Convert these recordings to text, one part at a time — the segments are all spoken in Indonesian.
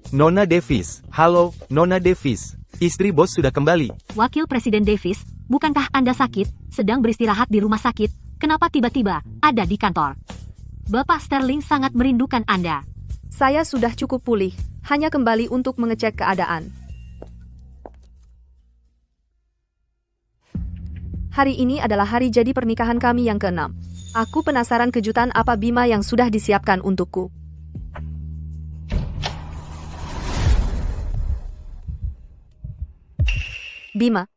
Nona Davis. Halo, Nona Davis. Istri bos sudah kembali. Wakil Presiden Davis, bukankah Anda sakit, sedang beristirahat di rumah sakit? Kenapa tiba-tiba ada di kantor? Bapak Sterling sangat merindukan Anda. Saya sudah cukup pulih, hanya kembali untuk mengecek keadaan. Hari ini adalah hari jadi pernikahan kami yang ke-6. Aku penasaran kejutan apa Bima yang sudah disiapkan untukku. Bima,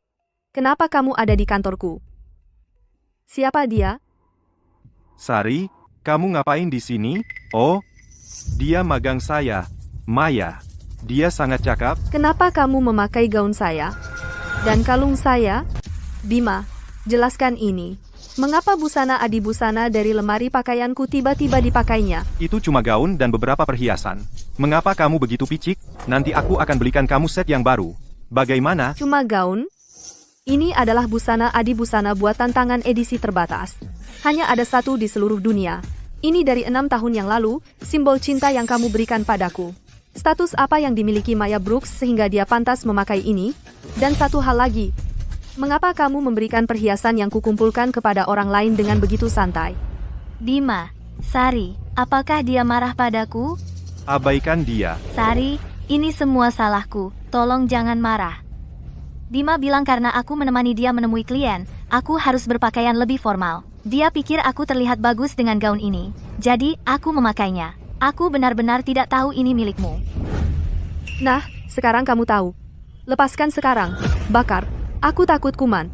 kenapa kamu ada di kantorku? Siapa dia? Sari, kamu ngapain di sini? Oh, dia magang saya, Maya. Dia sangat cakep. Kenapa kamu memakai gaun saya? Dan kalung saya? Bima, jelaskan ini. Mengapa busana adibusana dari lemari pakaianku tiba-tiba dipakainya? Itu cuma gaun dan beberapa perhiasan. Mengapa kamu begitu picik? Nanti aku akan belikan kamu set yang baru. Bagaimana? Cuma gaun? Ini adalah busana adibusana buatan tangan edisi terbatas. Hanya ada satu di seluruh dunia. Ini dari 6 tahun yang lalu, simbol cinta yang kamu berikan padaku. Status apa yang dimiliki Maya Brooks sehingga dia pantas memakai ini? Dan satu hal lagi. Mengapa kamu memberikan perhiasan yang kukumpulkan kepada orang lain dengan begitu santai? Bima, Sari, apakah dia marah padaku? Abaikan dia. Sari, ini semua salahku. Tolong jangan marah. Bima bilang karena aku menemani dia menemui klien, aku harus berpakaian lebih formal. Dia pikir aku terlihat bagus dengan gaun ini. Jadi, aku memakainya. Aku benar-benar tidak tahu ini milikmu. Nah, sekarang kamu tahu. Lepaskan sekarang. Bakar. Aku takut kuman.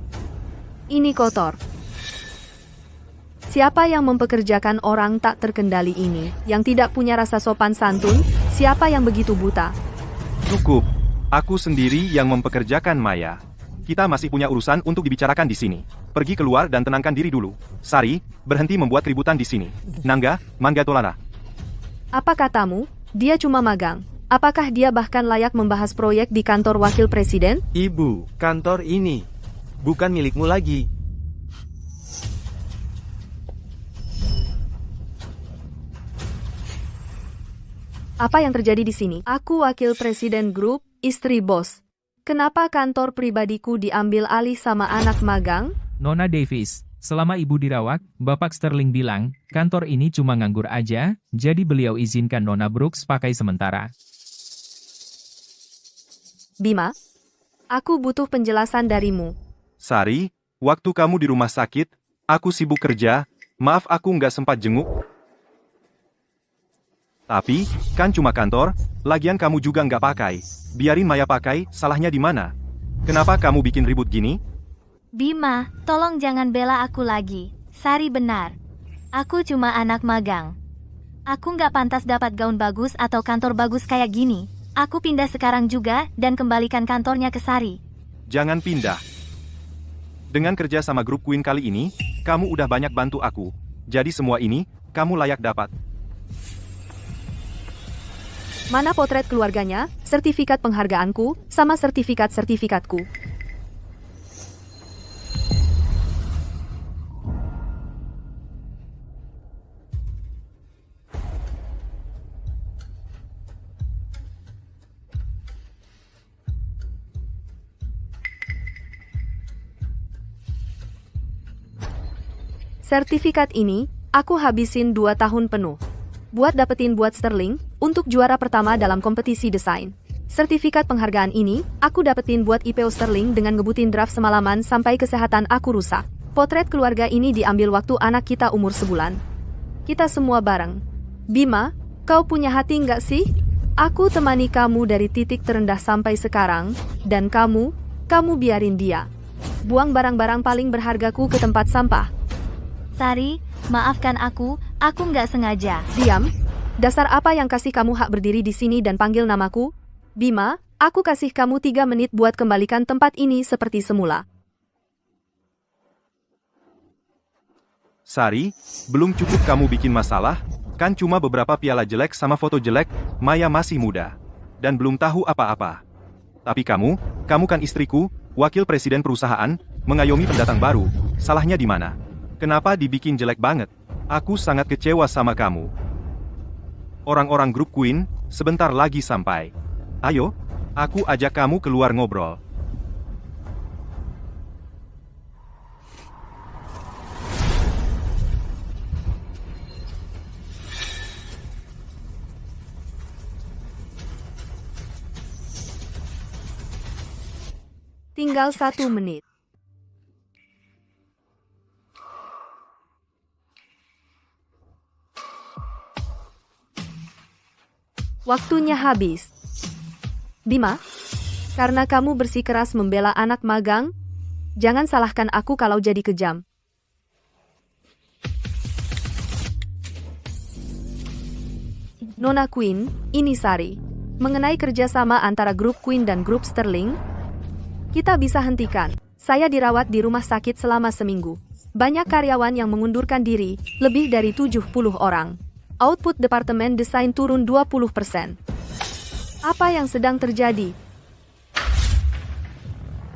Ini kotor. Siapa yang mempekerjakan orang tak terkendali ini, yang tidak punya rasa sopan santun? Siapa yang begitu buta? Cukup. Aku sendiri yang mempekerjakan Maya. Kita masih punya urusan untuk dibicarakan di sini. Pergi keluar dan tenangkan diri dulu. Sari, berhenti membuat keributan di sini. Nangga, Mangga Tolana. Apa katamu? Dia cuma magang. Apakah dia bahkan layak membahas proyek di kantor wakil presiden? Ibu, kantor ini bukan milikmu lagi. Apa yang terjadi di sini? Aku wakil presiden grup, istri bos. Kenapa kantor pribadiku diambil alih sama anak magang? Nona Davis, selama ibu dirawat, Bapak Sterling bilang, kantor ini cuma nganggur aja, jadi beliau izinkan Nona Brooks pakai sementara. Bima, aku butuh penjelasan darimu. Sari, waktu kamu di rumah sakit, aku sibuk kerja, maaf aku nggak sempat jenguk. Tapi, kan cuma kantor, lagian kamu juga nggak pakai. Biarin Maya pakai, salahnya di mana? Kenapa kamu bikin ribut gini? Bima, tolong jangan bela aku lagi. Sari benar. Aku cuma anak magang. Aku nggak pantas dapat gaun bagus atau kantor bagus kayak gini. Aku pindah sekarang juga, dan kembalikan kantornya ke Sari. Jangan pindah. Dengan kerja sama grup Queen kali ini, kamu udah banyak bantu aku. Jadi semua ini, kamu layak dapat. Mana potret keluarganya, sertifikat penghargaanku, sama sertifikatku. Sertifikat ini, aku habisin 2 tahun penuh. Buat dapetin buat Sterling, untuk juara pertama dalam kompetisi desain. Sertifikat penghargaan ini, aku dapetin buat IPO Sterling dengan ngebutin draft semalaman sampai kesehatan aku rusak. Potret keluarga ini diambil waktu anak kita umur sebulan. Kita semua bareng. Bima, kau punya hati nggak sih? Aku temani kamu dari titik terendah sampai sekarang, dan kamu biarin dia buang barang-barang paling berhargaku ke tempat sampah. Sari, maafkan aku nggak sengaja. Diam. Dasar apa yang kasih kamu hak berdiri di sini dan panggil namaku? Bima, aku kasih kamu 3 menit buat kembalikan tempat ini seperti semula. Sari, belum cukup kamu bikin masalah? Kan cuma beberapa piala jelek sama foto jelek, Maya masih muda. Dan belum tahu apa-apa. Tapi kamu kan istriku, wakil presiden perusahaan, mengayomi pendatang baru. Salahnya di mana? Kenapa dibikin jelek banget? Aku sangat kecewa sama kamu. Orang-orang grup Queen, sebentar lagi sampai. Ayo, aku ajak kamu keluar ngobrol. Tinggal 1 menit. Waktunya habis. Bima, karena kamu bersikeras membela anak magang, jangan salahkan aku kalau jadi kejam. Nona Queen, ini Sari. Mengenai kerjasama antara grup Queen dan grup Sterling, kita bisa hentikan. Saya dirawat di rumah sakit selama seminggu. Banyak karyawan yang mengundurkan diri, lebih dari 70 orang. Output Departemen Desain turun 20%. Apa yang sedang terjadi?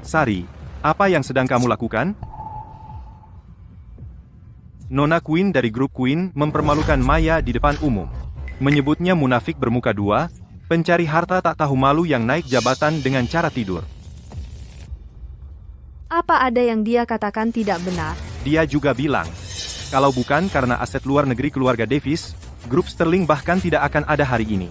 Sari, apa yang sedang kamu lakukan? Nona Queen dari grup Queen mempermalukan Maya di depan umum. Menyebutnya munafik bermuka dua, pencari harta tak tahu malu yang naik jabatan dengan cara tidur. Apa ada yang dia katakan tidak benar? Dia juga bilang, kalau bukan karena aset luar negeri keluarga Davis, grup Sterling bahkan tidak akan ada hari ini.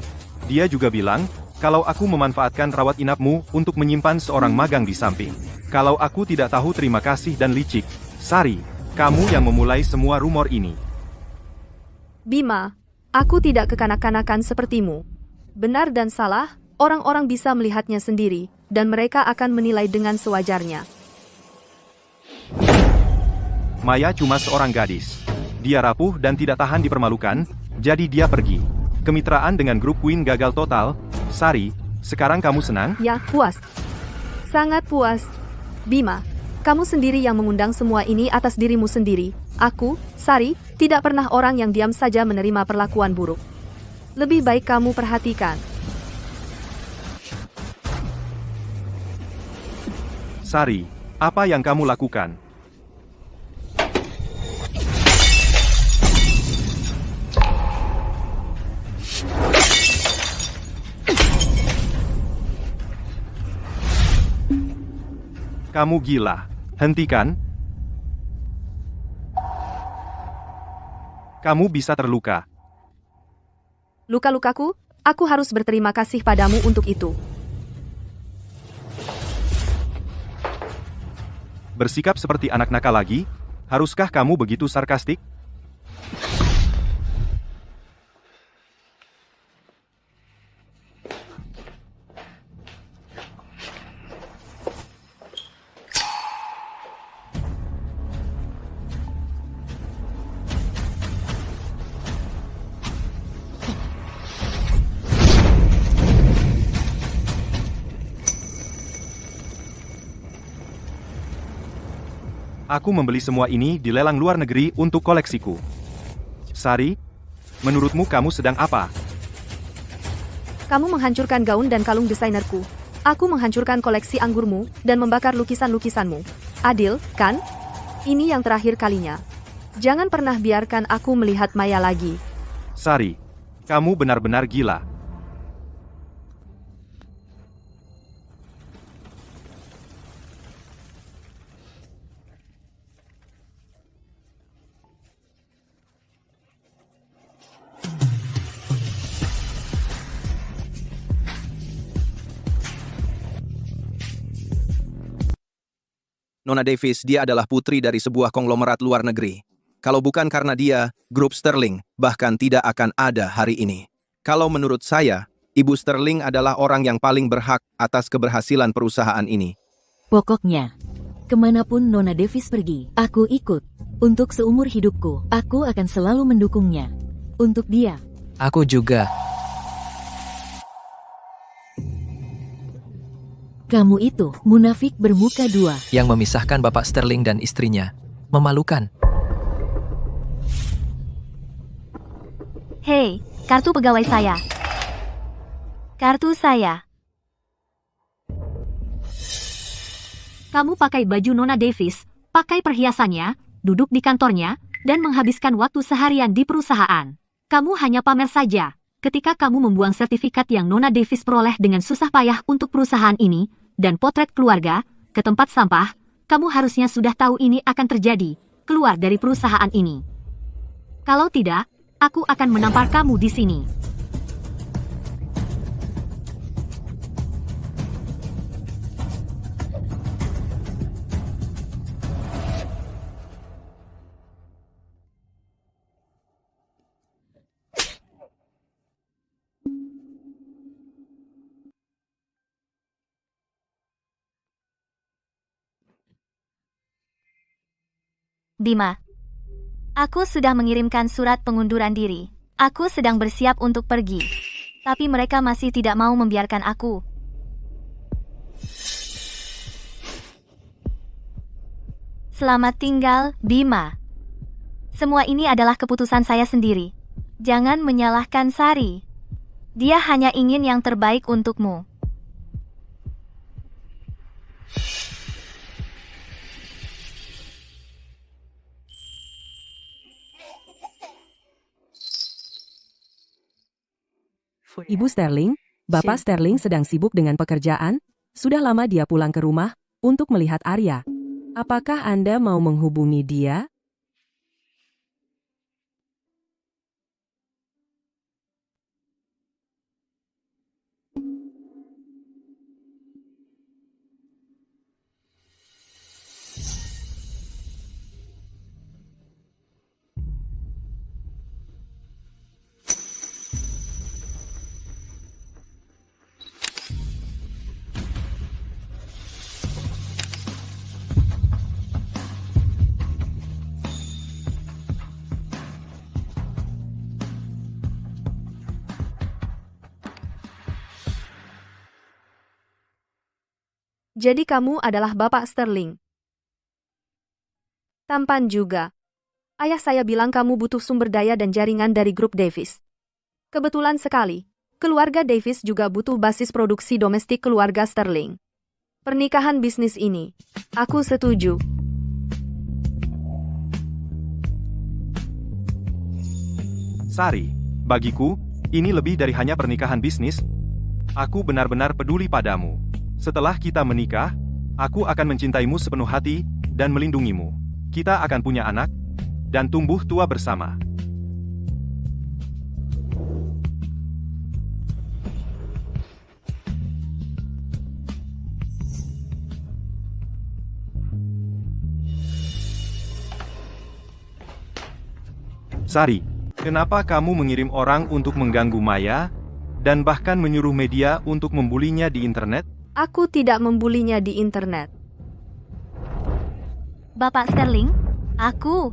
Dia juga bilang, kalau aku memanfaatkan rawat inapmu untuk menyimpan seorang magang di samping. Kalau aku tidak tahu terima kasih dan licik. Sari, kamu yang memulai semua rumor ini. Bima, aku tidak kekanak-kanakan sepertimu. Benar dan salah, orang-orang bisa melihatnya sendiri, dan mereka akan menilai dengan sewajarnya. Maya cuma seorang gadis. Dia rapuh dan tidak tahan dipermalukan, jadi dia pergi. Kemitraan dengan grup Queen gagal total. Sari, sekarang kamu senang? Ya, puas. Sangat puas. Bima, kamu sendiri yang mengundang semua ini atas dirimu sendiri. Aku, Sari, tidak pernah orang yang diam saja menerima perlakuan buruk. Lebih baik kamu perhatikan. Sari, apa yang kamu lakukan? Kamu gila. Hentikan. Kamu bisa terluka. Luka-lukaku, aku harus berterima kasih padamu untuk itu. Bersikap seperti anak nakal lagi? Haruskah kamu begitu sarkastik? Aku membeli semua ini di lelang luar negeri untuk koleksiku. Sari, menurutmu kamu sedang apa? Kamu menghancurkan gaun dan kalung desainerku. Aku menghancurkan koleksi anggurmu dan membakar lukisan-lukisanmu. Adil, kan? Ini yang terakhir kalinya. Jangan pernah biarkan aku melihat Maya lagi. Sari, kamu benar-benar gila. Nona Davis, dia adalah putri dari sebuah konglomerat luar negeri. Kalau bukan karena dia, grup Sterling bahkan tidak akan ada hari ini. Kalau menurut saya, Ibu Sterling adalah orang yang paling berhak atas keberhasilan perusahaan ini. Pokoknya, kemanapun Nona Davis pergi, aku ikut. Untuk seumur hidupku, aku akan selalu mendukungnya. Untuk dia. Aku juga. Kamu itu, munafik bermuka dua. Yang memisahkan Bapak Sterling dan istrinya. Memalukan. Hei, kartu pegawai saya. Kartu saya. Kamu pakai baju Nona Davis, pakai perhiasannya, duduk di kantornya, dan menghabiskan waktu seharian di perusahaan. Kamu hanya pamer saja. ketika kamu membuang sertifikat yang Nona Davis peroleh dengan susah payah untuk perusahaan ini, dan potret keluarga, ke tempat sampah, kamu harusnya sudah tahu ini akan terjadi, keluar dari perusahaan ini. Kalau tidak, aku akan menampar kamu di sini. Bima. Aku sudah mengirimkan surat pengunduran diri. Aku sedang bersiap untuk pergi. Tapi mereka masih tidak mau membiarkan aku. Selamat tinggal, Bima. Semua ini adalah keputusan saya sendiri. Jangan menyalahkan Sari. Dia hanya ingin yang terbaik untukmu. Ibu Sterling, Bapak Sterling sedang sibuk dengan pekerjaan. Sudah lama dia pulang ke rumah untuk melihat Arya. Apakah Anda mau menghubungi dia? Jadi kamu adalah Bapak Sterling. Tampan juga. Ayah saya bilang kamu butuh sumber daya dan jaringan dari grup Davis. Kebetulan sekali, keluarga Davis juga butuh basis produksi domestik keluarga Sterling. Pernikahan bisnis ini, aku setuju. Sari, bagiku, ini lebih dari hanya pernikahan bisnis. Aku benar-benar peduli padamu. Setelah kita menikah, aku akan mencintaimu sepenuh hati dan melindungimu. Kita akan punya anak dan tumbuh tua bersama. Sari, kenapa kamu mengirim orang untuk mengganggu Maya dan bahkan menyuruh media untuk membulinya di internet? Aku tidak membulinya di internet. Bapak Sterling, aku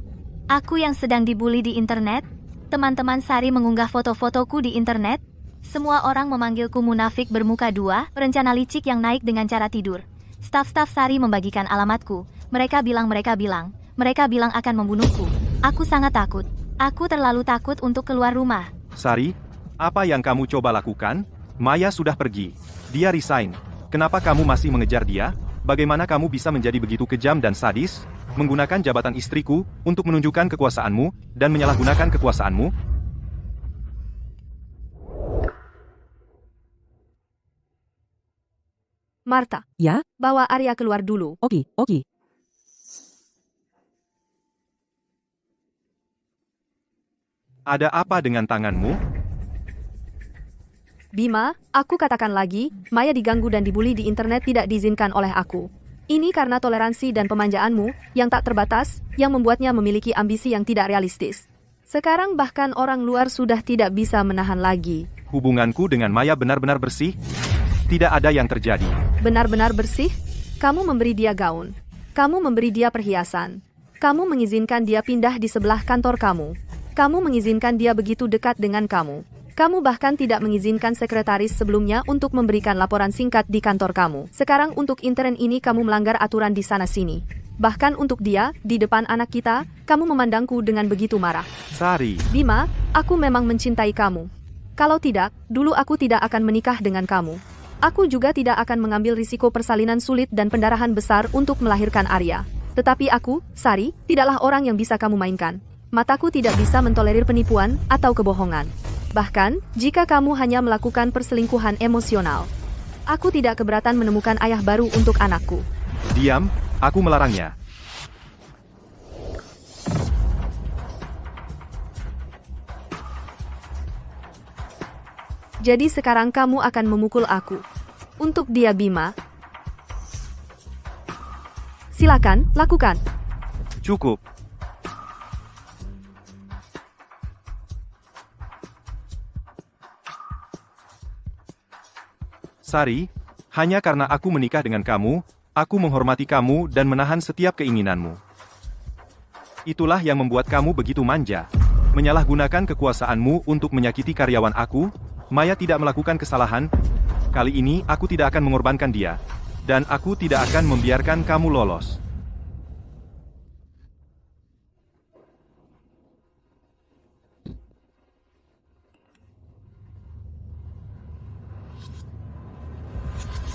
yang sedang dibully di internet. Teman-teman Sari mengunggah foto-fotoku di internet. Semua orang memanggilku munafik bermuka dua, rencana licik yang naik dengan cara tidur. Staf-staf Sari membagikan alamatku. Mereka bilang akan membunuhku. Aku sangat takut. Aku terlalu takut untuk keluar rumah. Sari, apa yang kamu coba lakukan? Maya sudah pergi. Dia resign. Kenapa kamu masih mengejar dia? Bagaimana kamu bisa menjadi begitu kejam dan sadis? Menggunakan jabatan istriku untuk menunjukkan kekuasaanmu dan menyalahgunakan kekuasaanmu? Martha, Ya, bawa Arya keluar dulu. oke. Ada apa dengan tanganmu? Bima, aku katakan lagi, Maya diganggu dan dibully di internet tidak diizinkan oleh aku. Ini karena toleransi dan pemanjaanmu yang tak terbatas, yang membuatnya memiliki ambisi yang tidak realistis. Sekarang bahkan orang luar sudah tidak bisa menahan lagi. Hubunganku dengan Maya benar-benar bersih? Tidak ada yang terjadi. Benar-benar bersih? Kamu memberi dia gaun. Kamu memberi dia perhiasan. Kamu mengizinkan dia pindah di sebelah kantor kamu. Kamu mengizinkan dia begitu dekat dengan kamu. Kamu bahkan tidak mengizinkan sekretaris sebelumnya untuk memberikan laporan singkat di kantor kamu. Sekarang untuk intern ini kamu melanggar aturan di sana-sini. Bahkan untuk dia, di depan anak kita, kamu memandangku dengan begitu marah. Sari, Bima, aku memang mencintai kamu. Kalau tidak, dulu aku tidak akan menikah dengan kamu. Aku juga tidak akan mengambil risiko persalinan sulit dan pendarahan besar untuk melahirkan Arya. Tetapi aku, Sari, tidaklah orang yang bisa kamu mainkan. Mataku tidak bisa mentolerir penipuan atau kebohongan. Bahkan, jika kamu hanya melakukan perselingkuhan emosional, aku tidak keberatan menemukan ayah baru untuk anakku. Diam, aku melarangnya. Jadi sekarang kamu akan memukul aku. Untuk dia Bima. Silakan, lakukan. Cukup. Sari, hanya karena aku menikah dengan kamu, aku menghormati kamu dan menahan setiap keinginanmu. Itulah yang membuat kamu begitu manja. Menyalahgunakan kekuasaanmu untuk menyakiti karyawan aku. Maya tidak melakukan kesalahan. Kali ini aku tidak akan mengorbankan dia. Dan aku tidak akan membiarkan kamu lolos.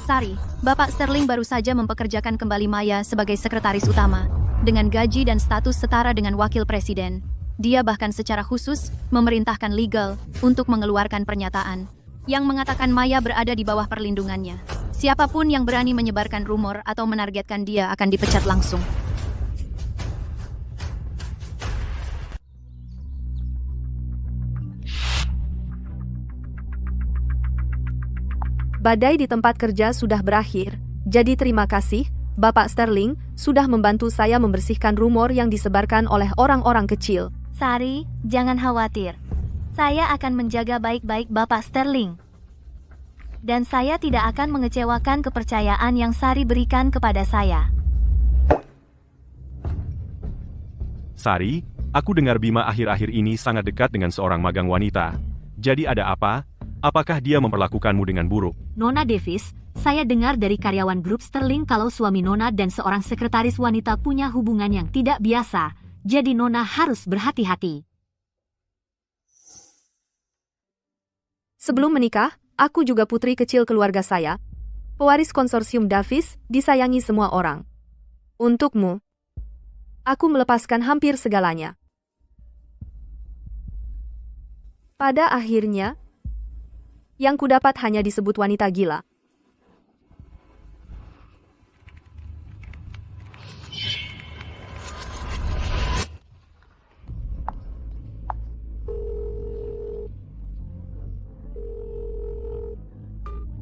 Sari, Bapak Sterling baru saja mempekerjakan kembali Maya sebagai sekretaris utama, dengan gaji dan status setara dengan wakil presiden. Dia bahkan secara khusus memerintahkan legal untuk mengeluarkan pernyataan yang mengatakan Maya berada di bawah perlindungannya. Siapapun yang berani menyebarkan rumor atau menargetkan dia akan dipecat langsung. Badai di tempat kerja sudah berakhir, jadi terima kasih, Bapak Sterling, sudah membantu saya membersihkan rumor yang disebarkan oleh orang-orang kecil. Sari, jangan khawatir. Saya akan menjaga baik-baik Bapak Sterling. Dan saya tidak akan mengecewakan kepercayaan yang Sari berikan kepada saya. Sari, aku dengar Bima akhir-akhir ini sangat dekat dengan seorang magang wanita. Jadi ada apa? Apakah dia memperlakukanmu dengan buruk? Nona Davis, saya dengar dari karyawan grup Sterling kalau suami Nona dan seorang sekretaris wanita punya hubungan yang tidak biasa, jadi Nona harus berhati-hati. Sebelum menikah, aku juga putri kecil keluarga saya. Pewaris konsorsium Davis, disayangi semua orang. Untukmu, aku melepaskan hampir segalanya. Pada akhirnya, yang kudapat hanya disebut wanita gila.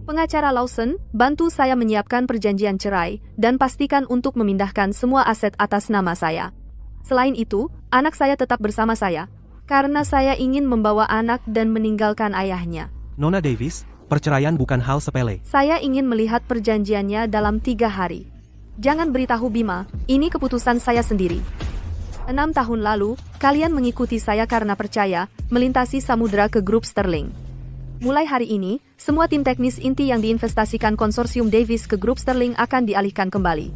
Pengacara Lawson, bantu saya menyiapkan perjanjian cerai, dan pastikan untuk memindahkan semua aset atas nama saya. Selain itu, anak saya tetap bersama saya, karena saya ingin membawa anak dan meninggalkan ayahnya. Nona Davis, perceraian bukan hal sepele. Saya ingin melihat perjanjiannya dalam 3 hari. Jangan beritahu Bima, ini keputusan saya sendiri. 6 tahun lalu, kalian mengikuti saya karena percaya, melintasi samudera ke grup Sterling. Mulai hari ini, semua tim teknis inti yang diinvestasikan konsorsium Davis ke grup Sterling akan dialihkan kembali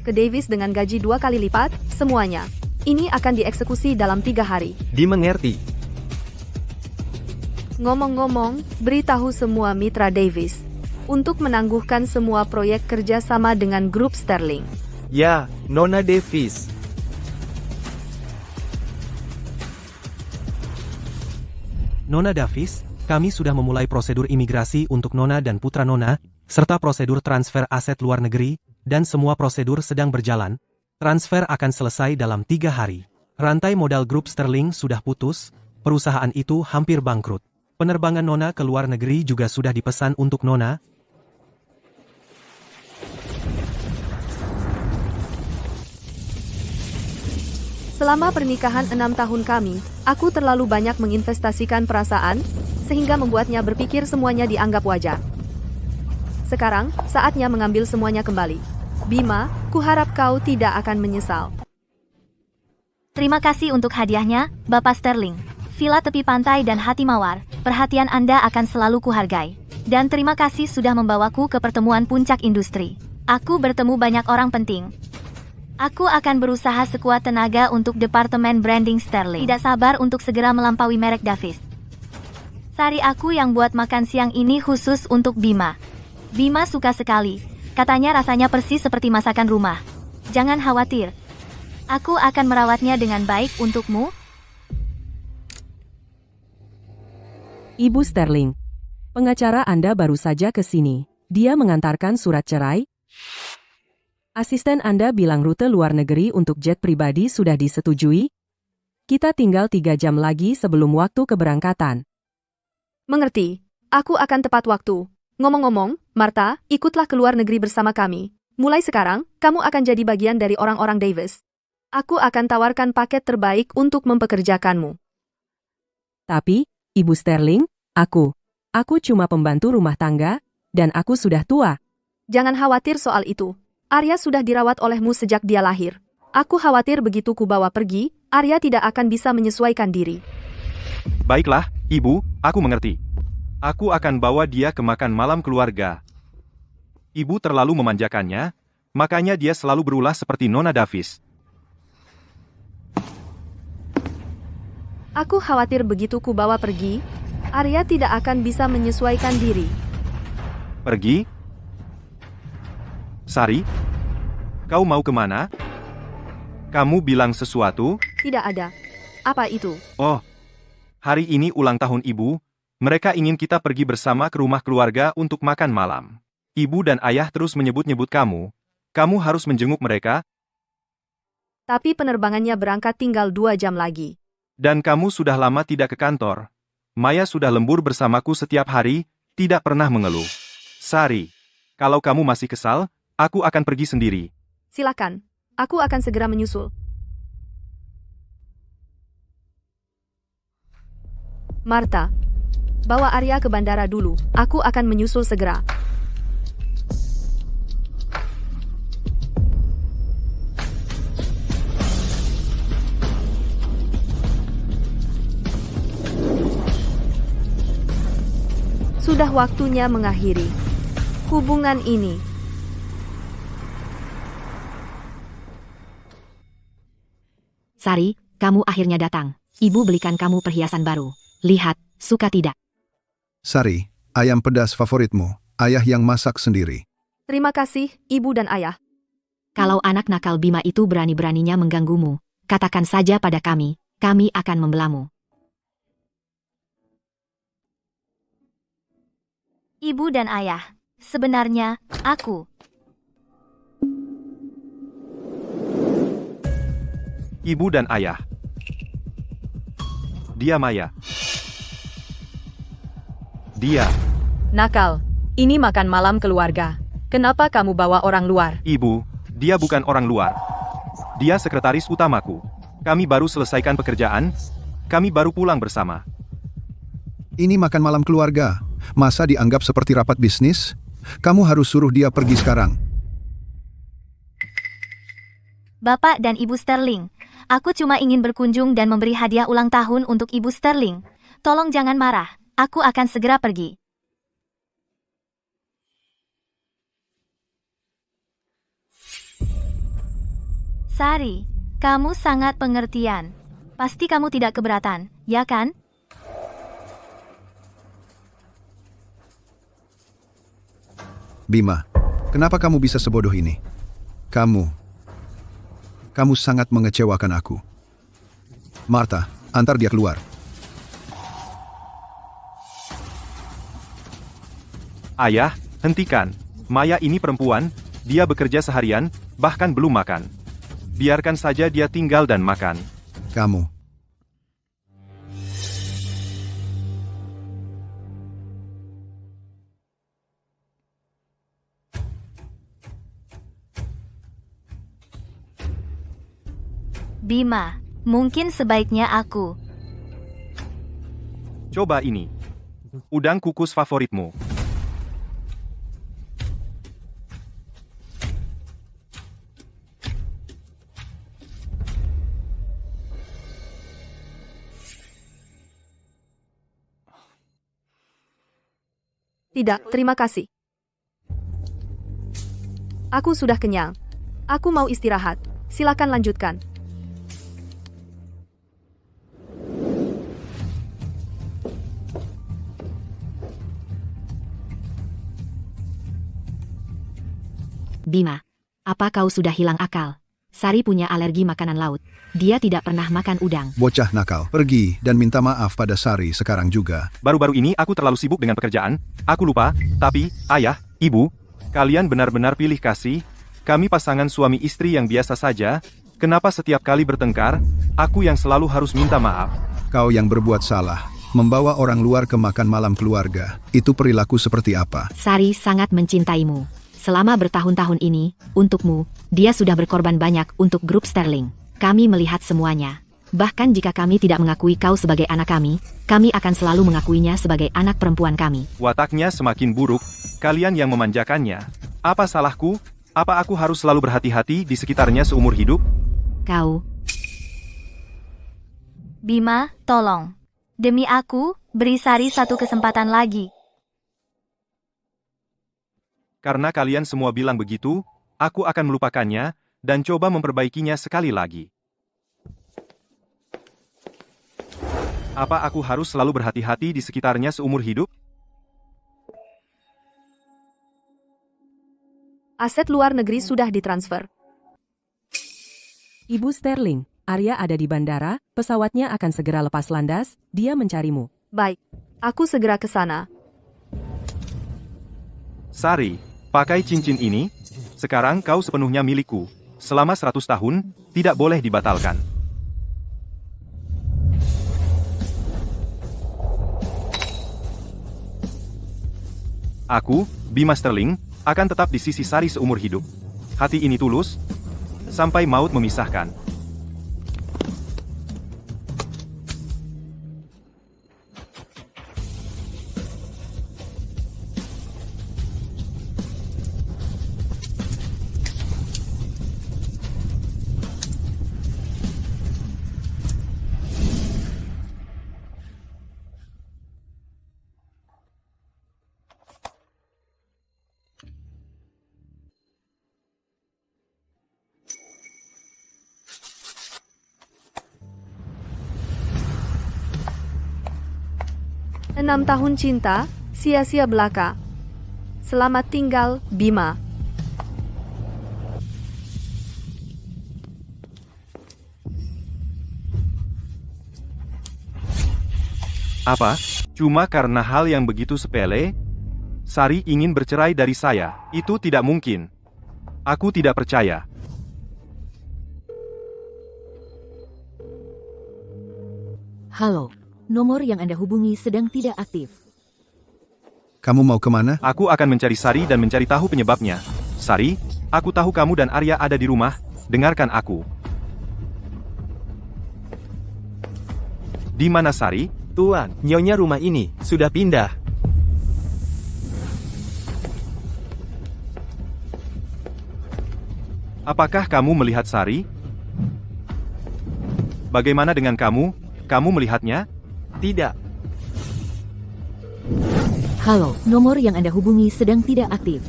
ke Davis dengan gaji 2 kali lipat, semuanya. Ini akan dieksekusi dalam 3 hari. Dimengerti. Ngomong-ngomong, beritahu semua mitra Davis untuk menangguhkan semua proyek kerjasama dengan grup Sterling. Ya, Nona Davis. Nona Davis, kami sudah memulai prosedur imigrasi untuk Nona dan putra Nona, serta prosedur transfer aset luar negeri, dan semua prosedur sedang berjalan. Transfer akan selesai dalam 3 hari. Rantai modal grup Sterling sudah putus, perusahaan itu hampir bangkrut. Penerbangan Nona ke luar negeri juga sudah dipesan untuk Nona. Selama pernikahan 6 tahun kami, aku terlalu banyak menginvestasikan perasaan, sehingga membuatnya berpikir semuanya dianggap wajar. Sekarang, saatnya mengambil semuanya kembali. Bima, kuharap kau tidak akan menyesal. Terima kasih untuk hadiahnya, Bapak Sterling. Villa tepi pantai dan hati mawar, perhatian Anda akan selalu kuhargai. Dan terima kasih sudah membawaku ke pertemuan puncak industri. Aku bertemu banyak orang penting. Aku akan berusaha sekuat tenaga untuk Departemen Branding Sterling. Tidak sabar untuk segera melampaui merek Davis. Sari aku yang buat makan siang ini khusus untuk Bima. Bima suka sekali. Katanya rasanya persis seperti masakan rumah. Jangan khawatir. Aku akan merawatnya dengan baik untukmu. Ibu Sterling, pengacara Anda baru saja ke sini. Dia mengantarkan surat cerai. Asisten Anda bilang rute luar negeri untuk jet pribadi sudah disetujui. Kita tinggal 3 jam lagi sebelum waktu keberangkatan. Mengerti. Aku akan tepat waktu. Ngomong-ngomong, Martha, ikutlah ke luar negeri bersama kami. Mulai sekarang, kamu akan jadi bagian dari orang-orang Davis. Aku akan tawarkan paket terbaik untuk mempekerjakanmu. Tapi, Ibu Sterling, aku cuma pembantu rumah tangga, dan aku sudah tua. Jangan khawatir soal itu. Arya sudah dirawat olehmu sejak dia lahir. Aku khawatir begitu ku bawa pergi, Arya tidak akan bisa menyesuaikan diri. Baiklah, Ibu, aku mengerti. Aku akan bawa dia ke makan malam keluarga. Ibu terlalu memanjakannya, makanya dia selalu berulah seperti Nona Davis. Aku khawatir begitu ku bawa pergi, Arya tidak akan bisa menyesuaikan diri. Pergi? Sari? Kau mau kemana? Kamu bilang sesuatu? Tidak ada. Apa itu? Oh, hari ini ulang tahun Ibu. Mereka ingin kita pergi bersama ke rumah keluarga untuk makan malam. Ibu dan Ayah terus menyebut-nyebut kamu. Kamu harus menjenguk mereka. Tapi penerbangannya berangkat tinggal 2 jam lagi. Dan kamu sudah lama tidak ke kantor. Maya sudah lembur bersamaku setiap hari, tidak pernah mengeluh. Sari, kalau kamu masih kesal, aku akan pergi sendiri. Silakan. Aku akan segera menyusul. Martha, bawa Arya ke bandara dulu. Aku akan menyusul segera. Sudah waktunya mengakhiri hubungan ini. Sari, kamu akhirnya datang. Ibu belikan kamu perhiasan baru. Lihat, suka tidak? Sari, ayam pedas favoritmu. Ayah yang masak sendiri. Terima kasih, Ibu dan Ayah. Kalau anak nakal Bima itu berani-beraninya mengganggumu, katakan saja pada kami akan membelamu. Ibu dan Ayah, sebenarnya, aku. Ibu dan Ayah. Dia Maya. Dia. Nakal, ini makan malam keluarga. Kenapa kamu bawa orang luar? Ibu, dia bukan orang luar. Dia sekretaris utamaku. Kami baru selesaikan pekerjaan, kami baru pulang bersama. Ini makan malam keluarga. Masa dianggap seperti rapat bisnis? Kamu harus suruh dia pergi sekarang. Bapak dan Ibu Sterling, aku cuma ingin berkunjung dan memberi hadiah ulang tahun untuk Ibu Sterling. Tolong jangan marah, aku akan segera pergi. Sari, kamu sangat pengertian. Pasti kamu tidak keberatan, ya kan? Bima, kenapa kamu bisa sebodoh ini? Kamu sangat mengecewakan aku. Martha, antar dia keluar. Ayah, hentikan. Maya ini perempuan, dia bekerja seharian, bahkan belum makan. Biarkan saja dia tinggal dan makan. Kamu. Bima, mungkin sebaiknya aku. Coba ini. Udang kukus favoritmu. Tidak, terima kasih. Aku sudah kenyang. Aku mau istirahat. Silakan lanjutkan. Bima, apa kau sudah hilang akal? Sari punya alergi makanan laut. Dia tidak pernah makan udang. Bocah nakal, pergi dan minta maaf pada Sari sekarang juga. Baru-baru ini aku terlalu sibuk dengan pekerjaan, aku lupa, tapi, ayah, ibu, kalian benar-benar pilih kasih, kami pasangan suami istri yang biasa saja, kenapa setiap kali bertengkar, aku yang selalu harus minta maaf? Kau yang berbuat salah, membawa orang luar ke makan malam keluarga, itu perilaku seperti apa? Sari sangat mencintaimu. Selama bertahun-tahun ini, untukmu, dia sudah berkorban banyak untuk grup Sterling. Kami melihat semuanya. Bahkan jika kami tidak mengakui kau sebagai anak kami akan selalu mengakuinya sebagai anak perempuan kami. Wataknya semakin buruk, kalian yang memanjakannya. Apa salahku? Apa aku harus selalu berhati-hati di sekitarnya seumur hidup? Kau. Bima, tolong. Demi aku, beri Sari satu kesempatan lagi. Karena kalian semua bilang begitu, aku akan melupakannya, dan coba memperbaikinya sekali lagi. Apa aku harus selalu berhati-hati di sekitarnya seumur hidup? Aset luar negeri sudah ditransfer. Ibu Sterling, Arya ada di bandara, pesawatnya akan segera lepas landas, dia mencarimu. Baik, aku segera ke sana. Sari, pakai cincin ini, sekarang kau sepenuhnya milikku. Selama 100 tahun, tidak boleh dibatalkan. Aku, Bima Sterling, akan tetap di sisi Sari seumur hidup. Hati ini tulus, sampai maut memisahkan. Enam tahun cinta, sia-sia belaka. Selamat tinggal, Bima. Apa? Cuma karena hal yang begitu sepele? Sari ingin bercerai dari saya. Itu tidak mungkin. Aku tidak percaya. Halo, nomor yang Anda hubungi sedang tidak aktif. Kamu mau kemana? Aku akan mencari Sari dan mencari tahu penyebabnya. Sari, aku tahu kamu dan Arya ada di rumah. Dengarkan aku. Di mana Sari? Tuan, nyonya rumah ini sudah pindah. Apakah kamu melihat Sari? Bagaimana dengan kamu? Kamu melihatnya? Tidak. Halo, nomor yang Anda hubungi sedang tidak aktif.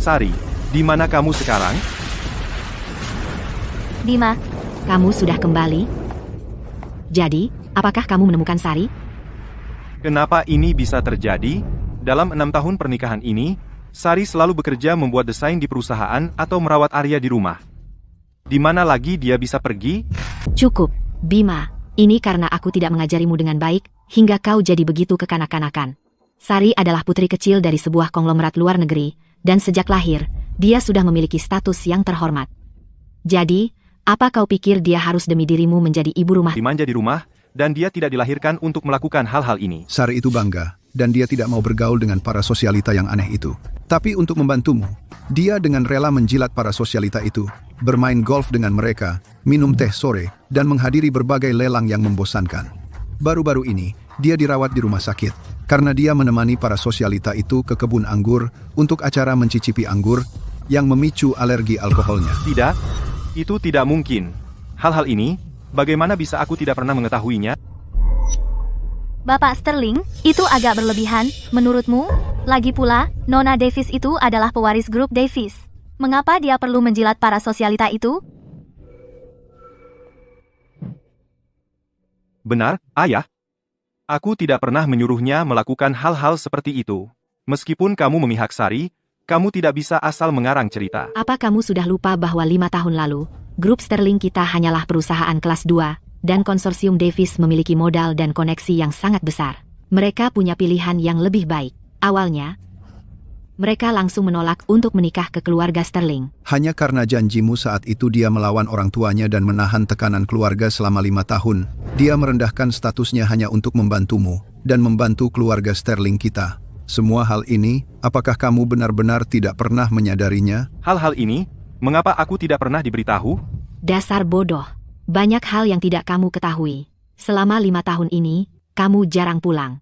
Sari, di mana kamu sekarang? Bima, Kamu sudah kembali? Jadi, apakah kamu menemukan Sari? Kenapa ini bisa terjadi? Dalam 6 tahun pernikahan ini, Sari selalu bekerja membuat desain di perusahaan atau merawat Arya di rumah. Di mana lagi dia bisa pergi? Cukup, Bima. Ini karena aku tidak mengajarimu dengan baik, hingga kau jadi begitu kekanak-kanakan. Sari adalah putri kecil dari sebuah konglomerat luar negeri, dan sejak lahir, dia sudah memiliki status yang terhormat. Jadi, apa kau pikir dia harus demi dirimu menjadi ibu rumah? Dimanja di rumah, dan dia tidak dilahirkan untuk melakukan hal-hal ini. Sari itu bangga, dan dia tidak mau bergaul dengan para sosialita yang aneh itu. Tapi untuk membantumu, dia dengan rela menjilat para sosialita itu, bermain golf dengan mereka, minum teh sore, dan menghadiri berbagai lelang yang membosankan. Baru-baru ini, dia dirawat di rumah sakit, karena dia menemani para sosialita itu ke kebun anggur untuk acara mencicipi anggur yang memicu alergi alkoholnya. Tidak, itu tidak mungkin. Hal-hal ini, bagaimana bisa aku tidak pernah mengetahuinya? Bapak Sterling, itu agak berlebihan, menurutmu? Lagi pula, Nona Davis itu adalah pewaris grup Davis. Mengapa dia perlu menjilat para sosialita itu? Benar, Ayah. Aku tidak pernah menyuruhnya melakukan hal-hal seperti itu. Meskipun kamu memihak Sari, kamu tidak bisa asal mengarang cerita. Apa kamu sudah lupa bahwa 5 tahun lalu, grup Sterling kita hanyalah perusahaan kelas 2, dan konsorsium Davis memiliki modal dan koneksi yang sangat besar. Mereka punya pilihan yang lebih baik. Awalnya, mereka langsung menolak untuk menikah ke keluarga Sterling. Hanya karena janjimu saat itu dia melawan orang tuanya dan menahan tekanan keluarga selama 5 tahun. Dia merendahkan statusnya hanya untuk membantumu dan membantu keluarga Sterling kita. Semua hal ini, apakah kamu benar-benar tidak pernah menyadarinya? Hal-hal ini, mengapa aku tidak pernah diberitahu? Dasar bodoh. Banyak hal yang tidak kamu ketahui. Selama 5 tahun ini, kamu jarang pulang.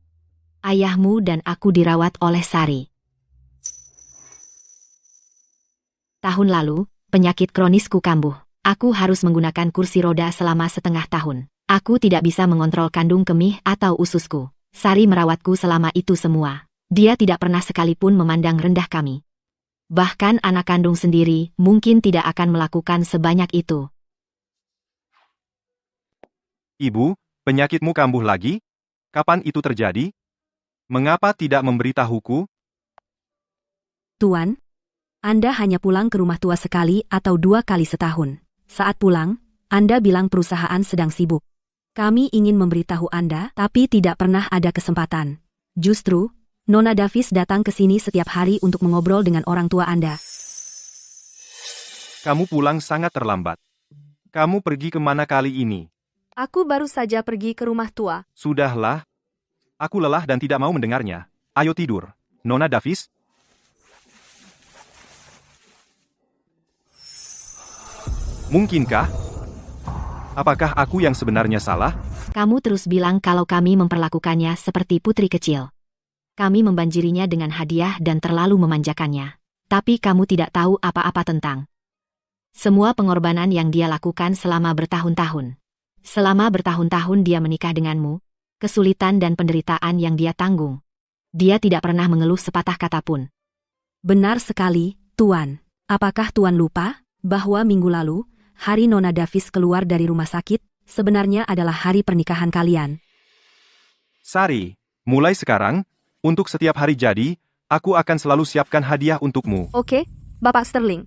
Ayahmu dan aku dirawat oleh Sari. Tahun lalu, penyakit kronisku kambuh. Aku harus menggunakan kursi roda selama setengah tahun. Aku tidak bisa mengontrol kandung kemih atau ususku. Sari merawatku selama itu semua. Dia tidak pernah sekalipun memandang rendah kami. Bahkan anak kandung sendiri mungkin tidak akan melakukan sebanyak itu. Ibu, penyakitmu kambuh lagi? Kapan itu terjadi? Mengapa tidak memberitahuku? Tuan, Anda hanya pulang ke rumah tua sekali atau 2 kali setahun. Saat pulang, Anda bilang perusahaan sedang sibuk. Kami ingin memberitahu Anda, tapi tidak pernah ada kesempatan. Justru, Nona Davis datang ke sini setiap hari untuk mengobrol dengan orang tua Anda. Kamu pulang sangat terlambat. Kamu pergi kemana kali ini? Aku baru saja pergi ke rumah tua. Sudahlah. Aku lelah dan tidak mau mendengarnya. Ayo tidur. Nona Davis. Mungkinkah? Apakah aku yang sebenarnya salah? Kamu terus bilang kalau kami memperlakukannya seperti putri kecil. Kami membanjirinya dengan hadiah dan terlalu memanjakannya. Tapi kamu tidak tahu apa-apa tentang semua pengorbanan yang dia lakukan selama bertahun-tahun. Selama bertahun-tahun dia menikah denganmu, kesulitan dan penderitaan yang dia tanggung. Dia tidak pernah mengeluh sepatah kata pun. Benar sekali, Tuan. Apakah Tuan lupa bahwa minggu lalu, hari Nona Davis keluar dari rumah sakit, sebenarnya adalah hari pernikahan kalian? Sari, mulai sekarang, untuk setiap hari jadi, aku akan selalu siapkan hadiah untukmu. Oke, Bapak Sterling.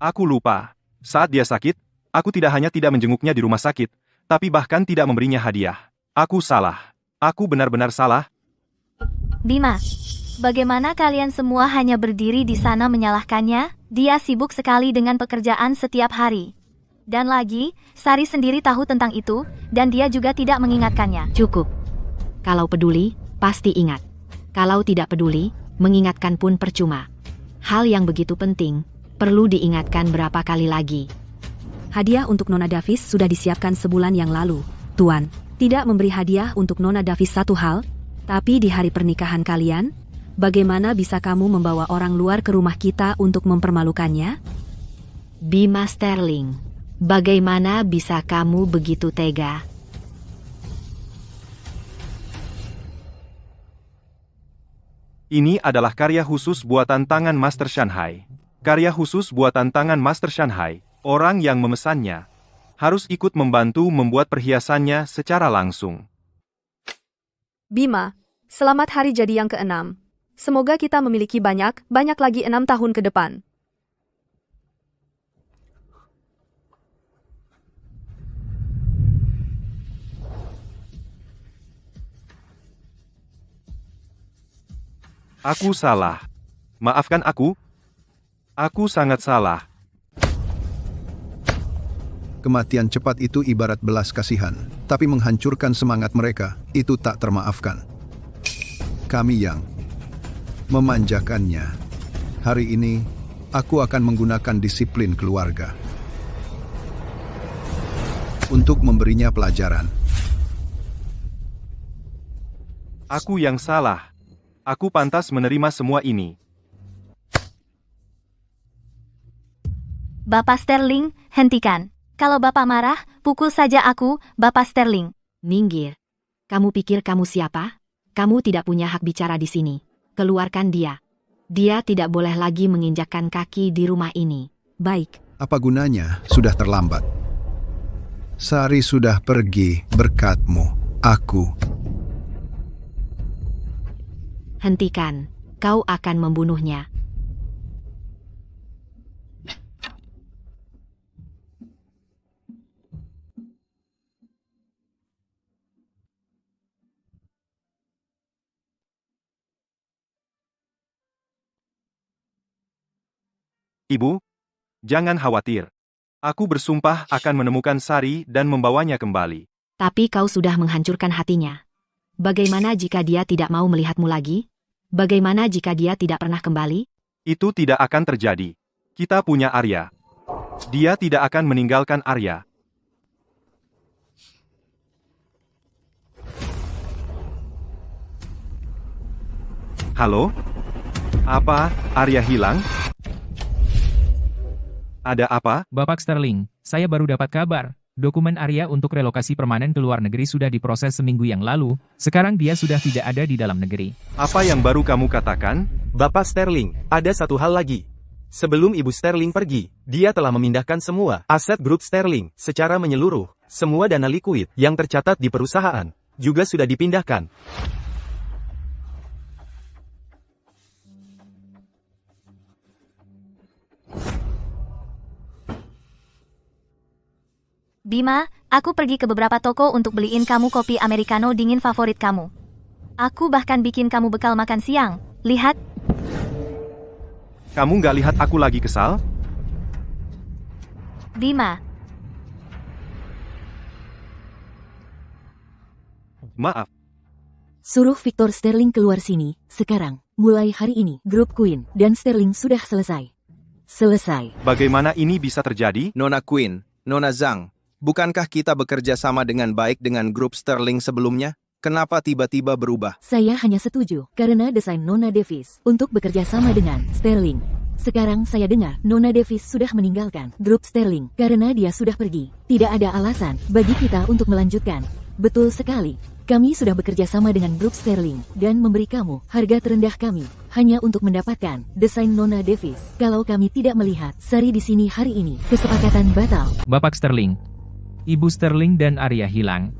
Aku lupa. Saat dia sakit, aku tidak hanya tidak menjenguknya di rumah sakit, tapi bahkan tidak memberinya hadiah. Aku salah. Aku benar-benar salah. Bima, bagaimana kalian semua hanya berdiri di sana menyalahkannya? Dia sibuk sekali dengan pekerjaan setiap hari. Dan lagi, Sari sendiri tahu tentang itu, dan dia juga tidak mengingatkannya. Cukup. Kalau peduli, pasti ingat. Kalau tidak peduli, mengingatkan pun percuma. Hal yang begitu penting, perlu diingatkan berapa kali lagi. Hadiah untuk Nona Davis sudah disiapkan sebulan yang lalu, Tuan. Tidak memberi hadiah untuk Nona Davis satu hal, tapi di hari pernikahan kalian, bagaimana bisa kamu membawa orang luar ke rumah kita untuk mempermalukannya? Bima Sterling, bagaimana bisa kamu begitu tega? Ini adalah karya khusus buatan tangan Master Shanghai. Karya khusus buatan tangan Master Shanghai. Orang yang memesannya harus ikut membantu membuat perhiasannya secara langsung. Bima, selamat hari jadi yang ke-6. Semoga kita memiliki banyak lagi 6 tahun ke depan. Aku salah. Maafkan aku. Aku sangat salah. Kematian cepat itu ibarat belas kasihan, tapi menghancurkan semangat mereka, itu tak termaafkan. Kami yang memanjakannya. Hari ini, aku akan menggunakan disiplin keluarga untuk memberinya pelajaran. Aku yang salah. Aku pantas menerima semua ini. Bapak Sterling, hentikan. Kalau Bapak marah, pukul saja aku, Bapak Sterling. Minggir. Kamu pikir kamu siapa? Kamu tidak punya hak bicara di sini. Keluarkan dia. Dia tidak boleh lagi menginjakkan kaki di rumah ini. Baik. Apa gunanya? Sudah terlambat. Sari sudah pergi berkatmu. Aku. Hentikan. Kau akan membunuhnya. Ibu, jangan khawatir. Aku bersumpah akan menemukan Sari dan membawanya kembali. Tapi kau sudah menghancurkan hatinya. Bagaimana jika dia tidak mau melihatmu lagi? Bagaimana jika dia tidak pernah kembali? Itu tidak akan terjadi. Kita punya Arya. Dia tidak akan meninggalkan Arya. Halo? Apa, Arya hilang? Ada apa? Bapak Sterling, saya baru dapat kabar. Dokumen Arya untuk relokasi permanen ke luar negeri sudah diproses seminggu yang lalu, sekarang dia sudah tidak ada di dalam negeri. Apa yang baru kamu katakan? Bapak Sterling, ada satu hal lagi. Sebelum Ibu Sterling pergi, dia telah memindahkan semua aset grup Sterling secara menyeluruh. Semua dana likuid yang tercatat di perusahaan juga sudah dipindahkan. Bima, aku pergi ke beberapa toko untuk beliin kamu kopi americano dingin favorit kamu. Aku bahkan bikin kamu bekal makan siang. Lihat. Kamu nggak lihat aku lagi kesal? Bima. Maaf. Suruh Victor Sterling keluar sini, sekarang. Mulai hari ini, grup Queen dan Sterling sudah selesai. Selesai. Bagaimana ini bisa terjadi? Nona Queen, Nona Zhang, bukankah kita bekerja sama dengan baik dengan grup Sterling sebelumnya? Kenapa tiba-tiba berubah? Saya hanya setuju karena desain Nona Davis untuk bekerja sama dengan Sterling. Sekarang saya dengar Nona Davis sudah meninggalkan grup Sterling karena dia sudah pergi. Tidak ada alasan bagi kita untuk melanjutkan. Betul sekali. Kami sudah bekerja sama dengan grup Sterling dan memberi kamu harga terendah kami hanya untuk mendapatkan desain Nona Davis. Kalau kami tidak melihat Sari di sini hari ini, kesepakatan batal. Bapak Sterling, Ibu Sterling dan Arya hilang.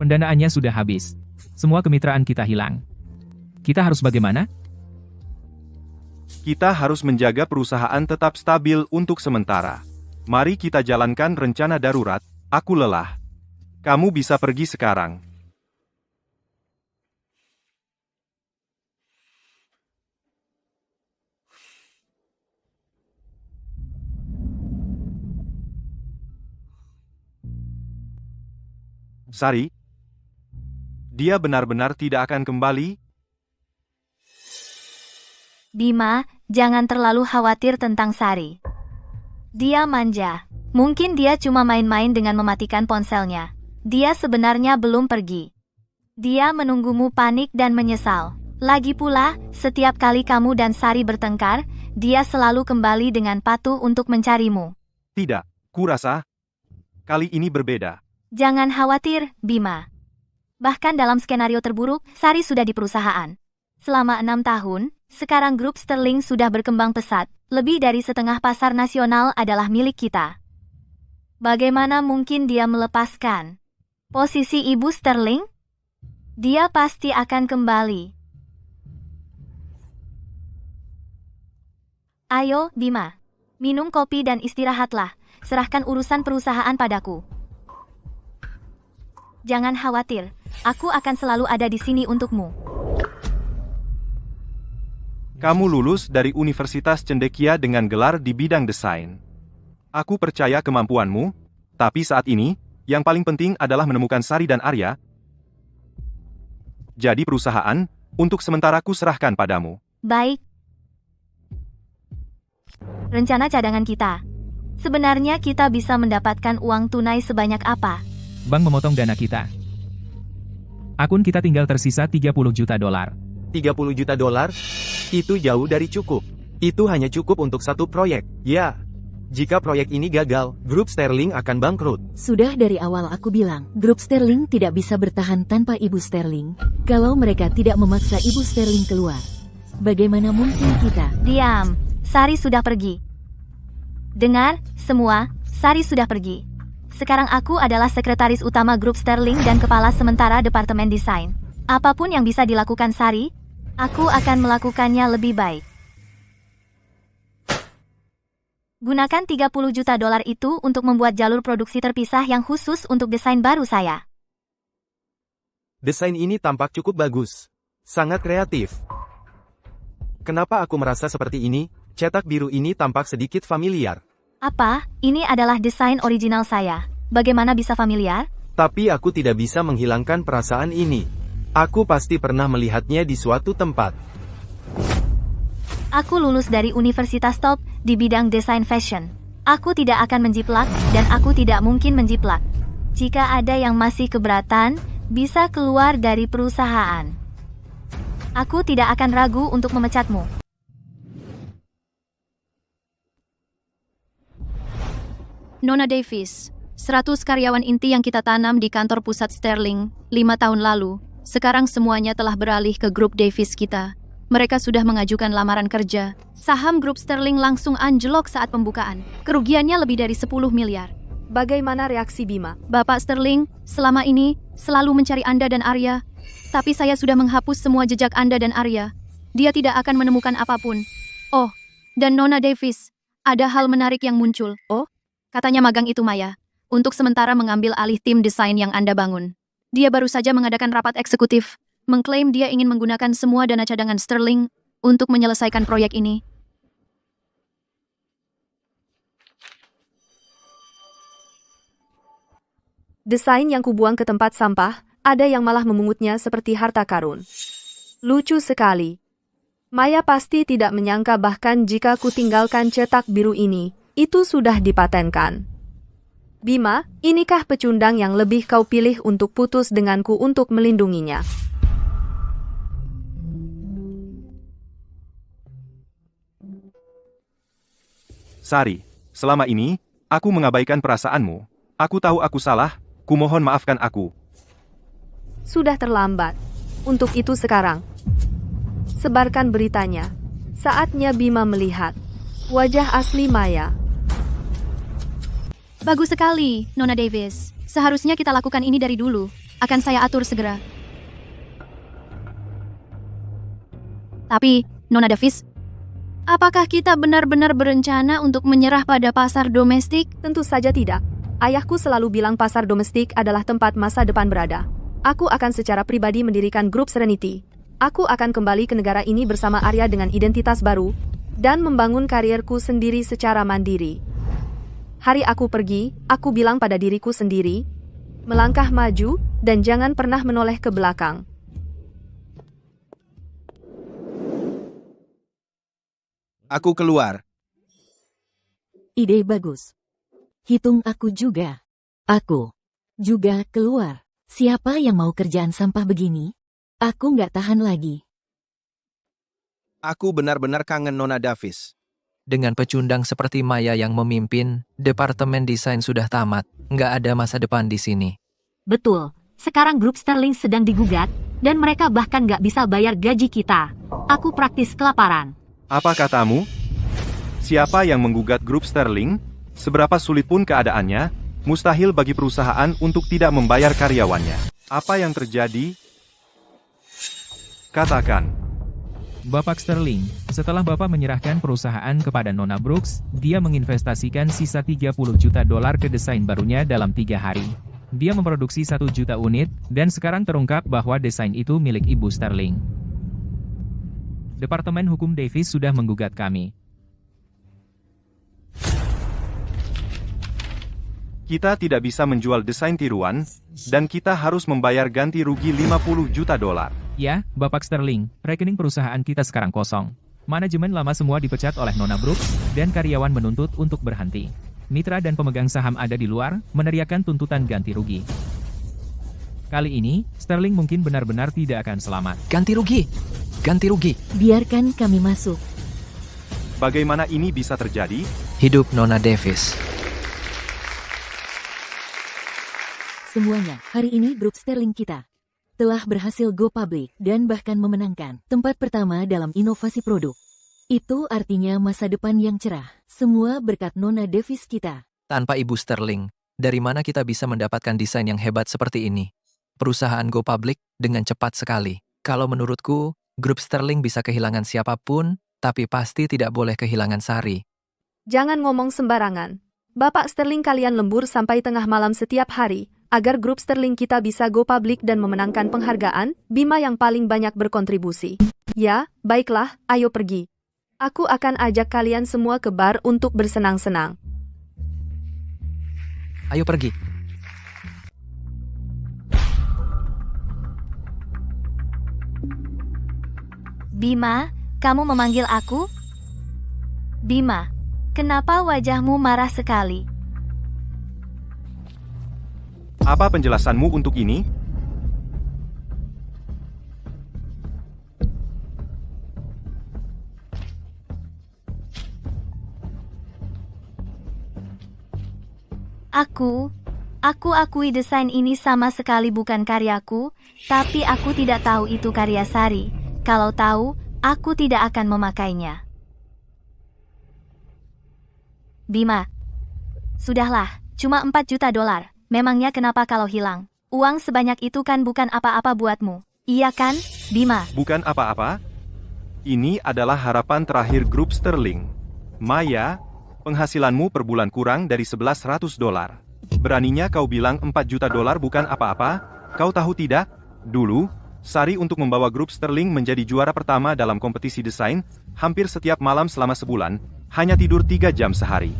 Pendanaannya sudah habis. Semua kemitraan kita hilang. Kita harus bagaimana? Kita harus menjaga perusahaan tetap stabil untuk sementara. Mari kita jalankan rencana darurat. Aku lelah. Kamu bisa pergi sekarang. Sari? Dia benar-benar tidak akan kembali? Bima, jangan terlalu khawatir tentang Sari. Dia manja. Mungkin dia cuma main-main dengan mematikan ponselnya. Dia sebenarnya belum pergi. Dia menunggumu panik dan menyesal. Lagi pula, setiap kali kamu dan Sari bertengkar, dia selalu kembali dengan patuh untuk mencarimu. Tidak, kurasa kali ini berbeda. Jangan khawatir, Bima. Bahkan dalam skenario terburuk, Sari sudah di perusahaan. Selama 6 tahun, sekarang grup Sterling sudah berkembang pesat. Lebih dari setengah pasar nasional adalah milik kita. Bagaimana mungkin dia melepaskan posisi Ibu Sterling? Dia pasti akan kembali. Ayo, Bima. Minum kopi dan istirahatlah. Serahkan urusan perusahaan padaku. Jangan khawatir, aku akan selalu ada di sini untukmu. Kamu lulus dari Universitas Cendekia dengan gelar di bidang desain. Aku percaya kemampuanmu, tapi saat ini, yang paling penting adalah menemukan Sari dan Arya. Jadi perusahaan, untuk sementara ku serahkan padamu. Baik. Rencana cadangan kita. Sebenarnya kita bisa mendapatkan uang tunai sebanyak apa? Bank memotong dana kita. Akun kita tinggal tersisa 30 juta dolar. 30 juta dolar? Itu jauh dari cukup. Itu hanya cukup untuk satu proyek. Ya. Jika proyek ini gagal, grup Sterling akan bangkrut. Sudah dari awal aku bilang, grup Sterling tidak bisa bertahan tanpa Ibu Sterling. Kalau mereka tidak memaksa Ibu Sterling keluar, bagaimana mungkin kita? Diam. Sari sudah pergi. Dengar, semua, Sari sudah pergi. Sekarang aku adalah sekretaris utama grup Sterling dan kepala sementara departemen desain. Apapun yang bisa dilakukan Sari, aku akan melakukannya lebih baik. Gunakan 30 juta dolar itu untuk membuat jalur produksi terpisah yang khusus untuk desain baru saya. Desain ini tampak cukup bagus. Sangat kreatif. Kenapa aku merasa seperti ini? Cetak biru ini tampak sedikit familiar. Apa? Ini adalah desain original saya. Bagaimana bisa familiar? Tapi aku tidak bisa menghilangkan perasaan ini. Aku pasti pernah melihatnya di suatu tempat. Aku lulus dari universitas top di bidang desain fashion. Aku tidak akan menjiplak, dan aku tidak mungkin menjiplak. Jika ada yang masih keberatan, bisa keluar dari perusahaan. Aku tidak akan ragu untuk memecatmu. Nona Davis, 100 karyawan inti yang kita tanam di kantor pusat Sterling 5 tahun lalu, sekarang semuanya telah beralih ke grup Davis kita. Mereka sudah mengajukan lamaran kerja. Saham grup Sterling langsung anjlok saat pembukaan. Kerugiannya lebih dari 10 miliar. Bagaimana reaksi Bima? Bapak Sterling, selama ini selalu mencari Anda dan Arya. Tapi saya sudah menghapus semua jejak Anda dan Arya. Dia tidak akan menemukan apapun. Oh, dan Nona Davis, ada hal menarik yang muncul. Oh? Katanya magang itu Maya, untuk sementara mengambil alih tim desain yang Anda bangun. Dia baru saja mengadakan rapat eksekutif, mengklaim dia ingin menggunakan semua dana cadangan Sterling untuk menyelesaikan proyek ini. Desain yang kubuang ke tempat sampah, ada yang malah memungutnya seperti harta karun. Lucu sekali. Maya pasti tidak menyangka bahkan jika ku tinggalkan cetak biru ini, itu sudah dipatenkan. Bima, inikah pecundang yang lebih kau pilih untuk putus denganku untuk melindunginya? Sari, selama ini, aku mengabaikan perasaanmu. Aku tahu aku salah, kumohon maafkan aku. Sudah terlambat. Untuk itu sekarang, sebarkan beritanya. Saatnya Bima melihat wajah asli Maya. Bagus sekali, Nona Davis. Seharusnya kita lakukan ini dari dulu. Akan saya atur segera. Tapi, Nona Davis, apakah kita benar-benar berencana untuk menyerah pada pasar domestik? Tentu saja tidak. Ayahku selalu bilang pasar domestik adalah tempat masa depan berada. Aku akan secara pribadi mendirikan grup Serenity. Aku akan kembali ke negara ini bersama Arya dengan identitas baru, dan membangun karierku sendiri secara mandiri. Hari aku pergi, aku bilang pada diriku sendiri, melangkah maju, dan jangan pernah menoleh ke belakang. Aku keluar. Ide bagus. Hitung aku juga. Aku juga keluar. Siapa yang mau kerjaan sampah begini? Aku nggak tahan lagi. Aku benar-benar kangen Nona Davis. Dengan pecundang seperti Maya yang memimpin, departemen desain sudah tamat. Nggak ada masa depan di sini. Betul. Sekarang grup Sterling sedang digugat, dan mereka bahkan nggak bisa bayar gaji kita. Aku praktis kelaparan. Apa katamu? Siapa yang menggugat grup Sterling? Seberapa sulit pun keadaannya, mustahil bagi perusahaan untuk tidak membayar karyawannya. Apa yang terjadi? Katakan. Bapak Sterling, setelah Bapak menyerahkan perusahaan kepada Nona Brooks, dia menginvestasikan sisa $30 juta ke desain barunya dalam 3 hari. Dia memproduksi 1 juta unit, dan sekarang terungkap bahwa desain itu milik Ibu Sterling. Departemen Hukum Davis sudah menggugat kami. Kita tidak bisa menjual desain tiruan, dan kita harus membayar ganti rugi $50 juta. Ya, Bapak Sterling, rekening perusahaan kita sekarang kosong. Manajemen lama semua dipecat oleh Nona Brooks, dan karyawan menuntut untuk berhenti. Mitra dan pemegang saham ada di luar, meneriakkan tuntutan ganti rugi. Kali ini, Sterling mungkin benar-benar tidak akan selamat. Ganti rugi! Ganti rugi! Biarkan kami masuk. Bagaimana ini bisa terjadi? Hidup Nona Davis. Semuanya, hari ini grup Sterling kita telah berhasil go public dan bahkan memenangkan tempat pertama dalam inovasi produk. Itu artinya masa depan yang cerah, semua berkat Nona Davis kita. Tanpa Ibu Sterling, dari mana kita bisa mendapatkan desain yang hebat seperti ini? Perusahaan go public dengan cepat sekali. Kalau menurutku, grup Sterling bisa kehilangan siapapun, tapi pasti tidak boleh kehilangan Sari. Jangan ngomong sembarangan. Bapak Sterling kalian lembur sampai tengah malam setiap hari, agar grup Sterling kita bisa go public dan memenangkan penghargaan, Bima yang paling banyak berkontribusi. Ya, baiklah, ayo pergi. Aku akan ajak kalian semua ke bar untuk bersenang-senang. Ayo pergi. Bima, kamu memanggil aku? Bima, kenapa wajahmu marah sekali? Apa penjelasanmu untuk ini? Aku akui desain ini sama sekali bukan karyaku, tapi aku tidak tahu itu karya Sari. Kalau tahu, aku tidak akan memakainya. Bima, sudahlah, cuma 4 juta dolar. Memangnya kenapa kalau hilang? Uang sebanyak itu kan bukan apa-apa buatmu. Iya kan, Bima? Bukan apa-apa. Ini adalah harapan terakhir grup Sterling. Maya, penghasilanmu per bulan kurang dari 1.100 dolar. Beraninya kau bilang 4 juta dolar bukan apa-apa? Kau tahu tidak? Dulu, Sari untuk membawa grup Sterling menjadi juara pertama dalam kompetisi desain, hampir setiap malam selama sebulan, hanya tidur 3 jam sehari.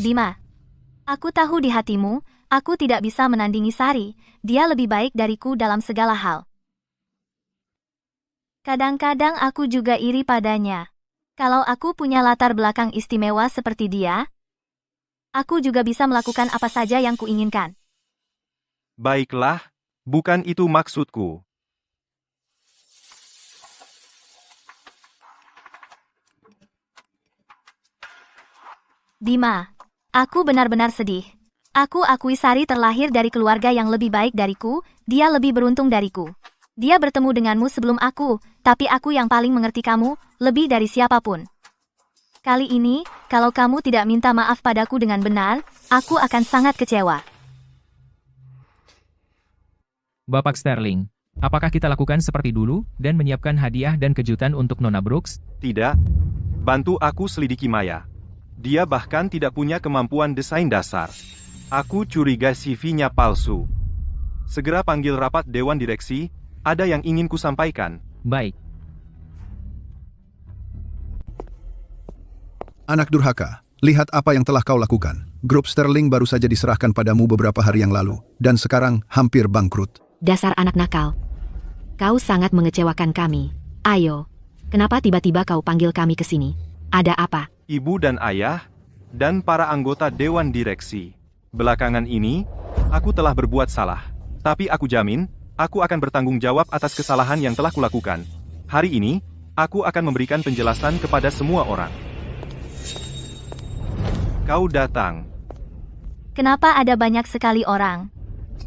Bima, aku tahu di hatimu, aku tidak bisa menandingi Sari. Dia lebih baik dariku dalam segala hal. Kadang-kadang aku juga iri padanya. Kalau aku punya latar belakang istimewa seperti dia, aku juga bisa melakukan apa saja yang kuinginkan. Baiklah, bukan itu maksudku. Bima, aku benar-benar sedih. Aku akui Sari terlahir dari keluarga yang lebih baik dariku, dia lebih beruntung dariku. Dia bertemu denganmu sebelum aku, tapi aku yang paling mengerti kamu, lebih dari siapapun. Kali ini, kalau kamu tidak minta maaf padaku dengan benar, aku akan sangat kecewa. Bapak Sterling, apakah kita lakukan seperti dulu, dan menyiapkan hadiah dan kejutan untuk Nona Brooks? Tidak. Bantu aku selidiki Maya. Dia bahkan tidak punya kemampuan desain dasar. Aku curiga CV-nya palsu. Segera panggil rapat Dewan Direksi, ada yang ingin ku sampaikan. Baik. Anak durhaka, lihat apa yang telah kau lakukan. Grup Sterling baru saja diserahkan padamu beberapa hari yang lalu, dan sekarang hampir bangkrut. Dasar anak nakal. Kau sangat mengecewakan kami. Ayo, kenapa tiba-tiba kau panggil kami ke sini? Ada apa? Ibu dan ayah, dan para anggota Dewan Direksi. Belakangan ini, aku telah berbuat salah. Tapi aku jamin, aku akan bertanggung jawab atas kesalahan yang telah kulakukan. Hari ini, aku akan memberikan penjelasan kepada semua orang. Kau datang. Kenapa ada banyak sekali orang?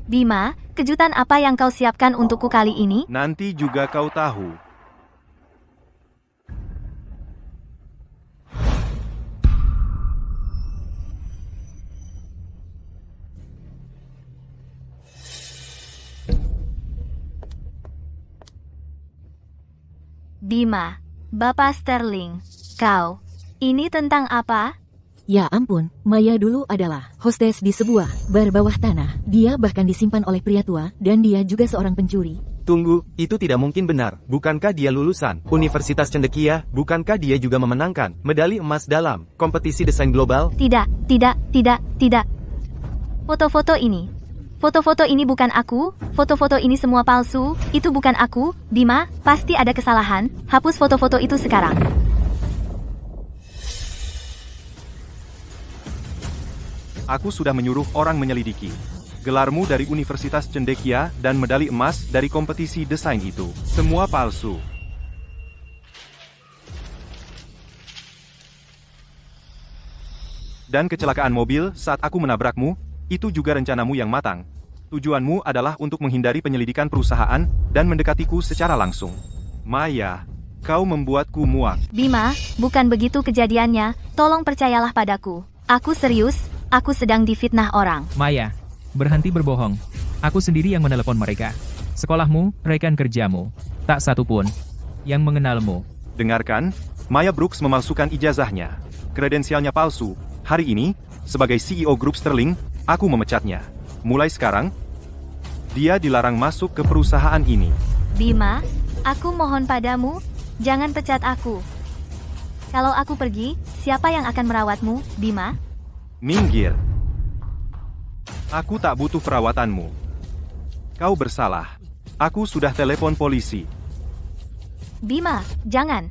Bima, kejutan apa yang kau siapkan untukku kali ini? Nanti juga kau tahu. Bima, Bapak Sterling, kau. Ini tentang apa? Ya ampun, Maya dulu adalah hostess di sebuah bar bawah tanah. Dia bahkan disimpan oleh pria tua, dan dia juga seorang pencuri. Tunggu, itu tidak mungkin benar. Bukankah dia lulusan Universitas Cendekia? Bukankah dia juga memenangkan medali emas dalam kompetisi desain global? Tidak. Foto-foto ini bukan aku. Foto-foto ini semua palsu. Itu bukan aku. Bima, pasti ada kesalahan. Hapus foto-foto itu sekarang. Aku sudah menyuruh orang menyelidiki. Gelarmu dari Universitas Cendekia dan medali emas dari kompetisi desain itu. Semua palsu. Dan kecelakaan mobil saat aku menabrakmu, itu juga rencanamu yang matang. Tujuanmu adalah untuk menghindari penyelidikan perusahaan dan mendekatiku secara langsung. Maya, kau membuatku muak. Bima, bukan begitu kejadiannya. Tolong percayalah padaku. Aku serius. Aku sedang difitnah orang. Maya, berhenti berbohong. Aku sendiri yang menelepon mereka. Sekolahmu, rekan kerjamu. Tak satu pun yang mengenalmu. Dengarkan, Maya Brooks memalsukan ijazahnya. Kredensialnya palsu. Hari ini, sebagai CEO grup Sterling, aku memecatnya. Mulai sekarang, dia dilarang masuk ke perusahaan ini. Bima, aku mohon padamu, Jangan pecat aku. Kalau aku pergi, siapa yang akan merawatmu, Bima? Minggir. Aku tak butuh perawatanmu. Kau bersalah. Aku sudah telepon polisi. Bima, jangan.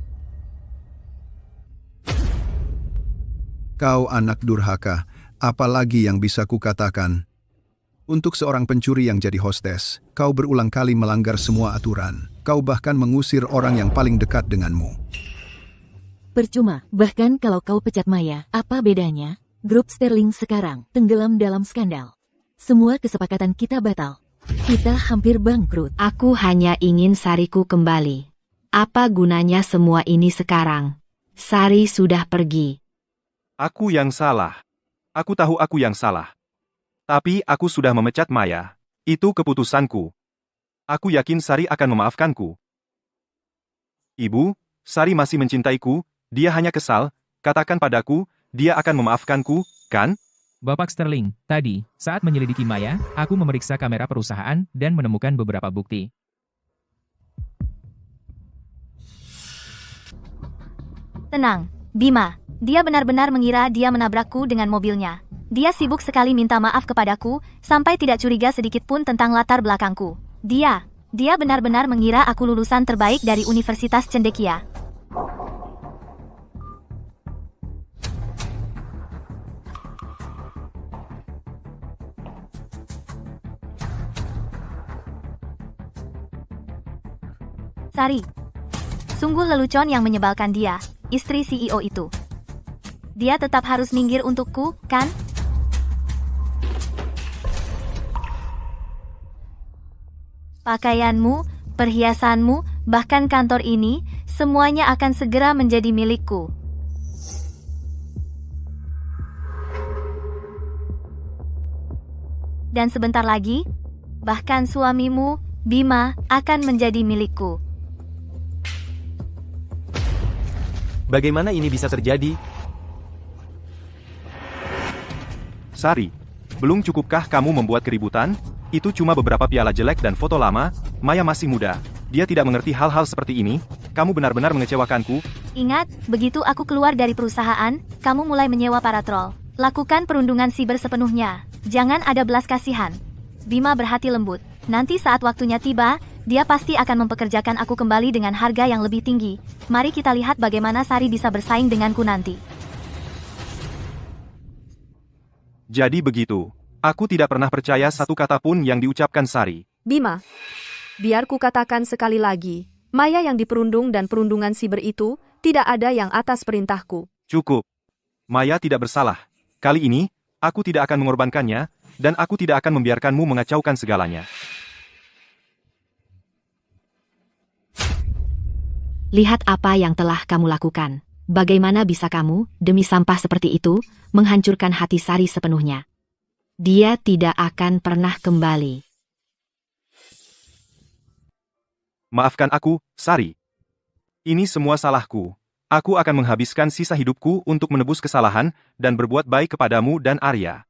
Kau anak durhaka, apalagi yang bisa kukatakan? Untuk seorang pencuri yang jadi hostes, kau berulang kali melanggar semua aturan. Kau bahkan mengusir orang yang paling dekat denganmu. Percuma, bahkan kalau kau pecat Maya, apa bedanya? Grup Sterling sekarang tenggelam dalam skandal. Semua kesepakatan kita batal. Kita hampir bangkrut. Aku hanya ingin Sariku kembali. Apa gunanya semua ini sekarang? Sari sudah pergi. Aku yang salah. Aku tahu aku yang salah. Tapi aku sudah memecat Maya. Itu keputusanku. Aku yakin Sari akan memaafkanku. Ibu, Sari masih mencintaiku, dia hanya kesal, katakan padaku, dia akan memaafkanku, kan? Bapak Sterling, tadi, saat menyelidiki Maya, aku memeriksa kamera perusahaan dan menemukan beberapa bukti. Tenang, Bima. Dia benar-benar mengira dia menabrakku dengan mobilnya. Dia sibuk sekali minta maaf kepadaku, sampai tidak curiga sedikit pun tentang latar belakangku. Dia benar-benar mengira aku lulusan terbaik dari Universitas Cendekia. Sari. Sungguh lelucon yang menyebalkan dia, istri CEO itu. Dia tetap harus minggir untukku, kan? Pakaianmu, perhiasanmu, bahkan kantor ini, semuanya akan segera menjadi milikku. Dan sebentar lagi, bahkan suamimu, Bima, akan menjadi milikku. Bagaimana ini bisa terjadi? Sari, belum cukupkah kamu membuat keributan? Itu cuma beberapa piala jelek dan foto lama. Maya masih muda. Dia tidak mengerti hal-hal seperti ini. Kamu benar-benar mengecewakanku. Ingat, begitu aku keluar dari perusahaan, kamu mulai menyewa para troll. Lakukan perundungan siber sepenuhnya. Jangan ada belas kasihan. Bima berhati lembut. Nanti saat waktunya tiba, dia pasti akan mempekerjakan aku kembali dengan harga yang lebih tinggi. Mari kita lihat bagaimana Sari bisa bersaing denganku nanti. Jadi begitu. Aku tidak pernah percaya satu kata pun yang diucapkan Sari. Bima, biar ku katakan sekali lagi, Maya yang diperundung dan perundungan siber itu, tidak ada yang atas perintahku. Cukup. Maya tidak bersalah. Kali ini, aku tidak akan mengorbankannya, dan aku tidak akan membiarkanmu mengacaukan segalanya. Lihat apa yang telah kamu lakukan. Bagaimana bisa kamu, demi sampah seperti itu, menghancurkan hati Sari sepenuhnya? Dia tidak akan pernah kembali. Maafkan aku, Sari. Ini semua salahku. Aku akan menghabiskan sisa hidupku untuk menebus kesalahan dan berbuat baik kepadamu dan Arya.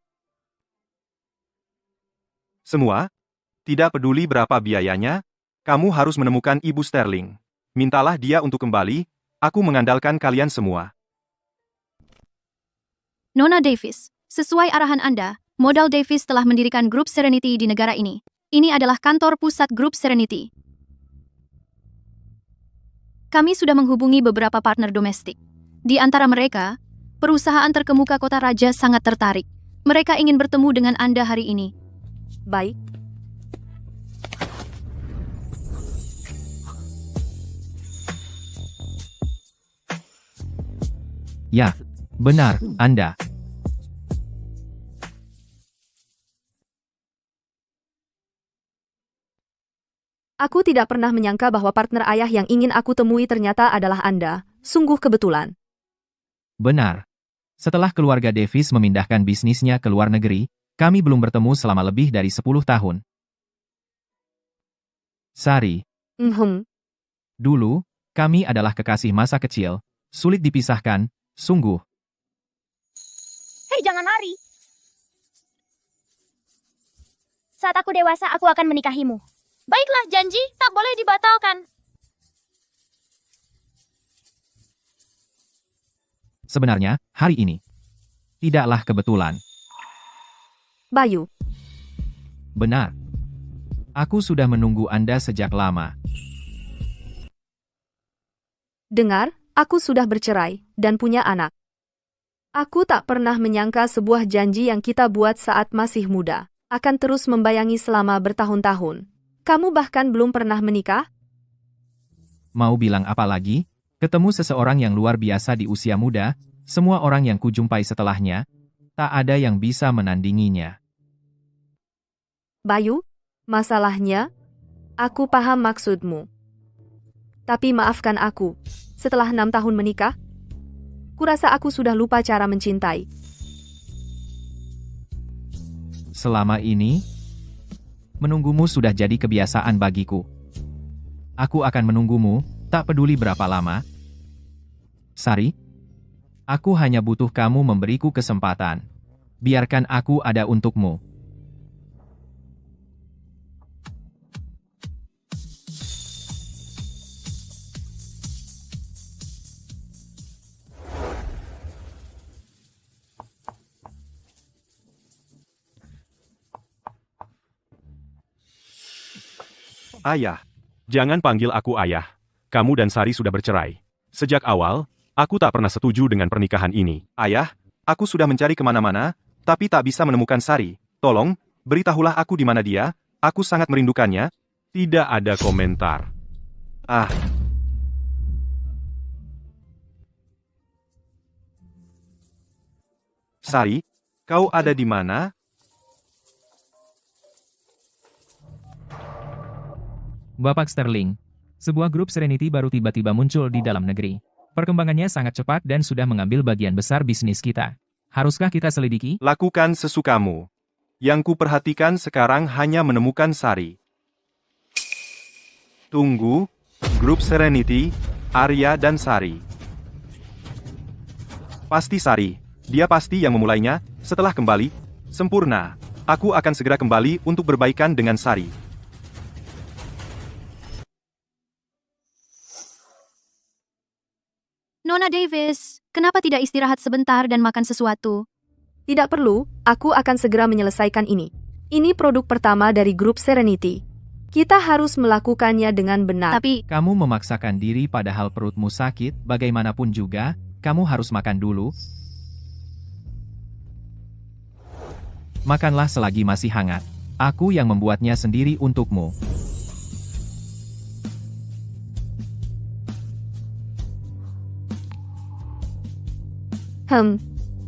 Semua? Tidak peduli berapa biayanya, kamu harus menemukan Ibu Sterling. Mintalah dia untuk kembali. Aku mengandalkan kalian semua. Nona Davis, sesuai arahan Anda, Modal Davis telah mendirikan grup Serenity di negara ini. Ini adalah kantor pusat grup Serenity. Kami sudah menghubungi beberapa partner domestik. Di antara mereka, perusahaan terkemuka kota raja sangat tertarik. Mereka ingin bertemu dengan Anda hari ini. Baik. Ya, benar, Anda. Aku tidak pernah menyangka bahwa partner ayah yang ingin aku temui ternyata adalah Anda. Sungguh kebetulan. Benar. Setelah keluarga Davis memindahkan bisnisnya ke luar negeri, kami belum bertemu selama lebih dari 10 tahun. Sari, dulu, kami adalah kekasih masa kecil, sulit dipisahkan, sungguh. Hei, jangan lari. Saat aku dewasa, aku akan menikahimu. Baiklah, janji tak boleh dibatalkan. Sebenarnya, hari ini tidaklah kebetulan. Bayu, Benar. Aku sudah menunggu Anda sejak lama. dengar, aku sudah bercerai dan punya anak. Aku tak pernah menyangka sebuah janji yang kita buat saat masih muda akan terus membayangi selama bertahun-tahun. Kamu bahkan belum pernah menikah? Mau bilang apa lagi? Ketemu seseorang yang luar biasa di usia muda, semua orang yang kujumpai setelahnya, tak ada yang bisa menandinginya. Bayu, masalahnya, aku paham maksudmu. Tapi maafkan aku, setelah 6 tahun menikah, kurasa aku sudah lupa cara mencintai. Selama ini, menunggumu sudah jadi kebiasaan bagiku. Aku akan menunggumu, tak peduli berapa lama. Sari, aku hanya butuh kamu memberiku kesempatan. Biarkan aku ada untukmu. Ayah, jangan panggil aku ayah. Kamu dan Sari sudah bercerai. Sejak awal, aku tak pernah setuju dengan pernikahan ini. Ayah, aku sudah mencari kemana-mana, tapi tak bisa menemukan Sari. Tolong, beritahulah aku di mana dia, aku sangat merindukannya. Tidak ada komentar. Sari, kau ada di mana? Bapak Sterling, sebuah grup Serenity baru tiba-tiba muncul di dalam negeri. Perkembangannya sangat cepat dan sudah mengambil bagian besar bisnis kita. Haruskah kita selidiki? Lakukan sesukamu. Yang kuperhatikan sekarang hanya menemukan Sari. Tunggu, grup Serenity, Arya dan Sari. Pasti Sari, dia pasti yang memulainya. Setelah kembali, sempurna. Aku akan segera kembali untuk berbaikan dengan Sari. Nona Davis, kenapa tidak istirahat sebentar dan makan sesuatu? Tidak perlu, aku akan segera menyelesaikan ini. Ini produk pertama dari grup Serenity. Kita harus melakukannya dengan benar. Tapi, kamu memaksakan diri padahal perutmu sakit, bagaimanapun juga, kamu harus makan dulu. Makanlah selagi masih hangat. Aku yang membuatnya sendiri untukmu.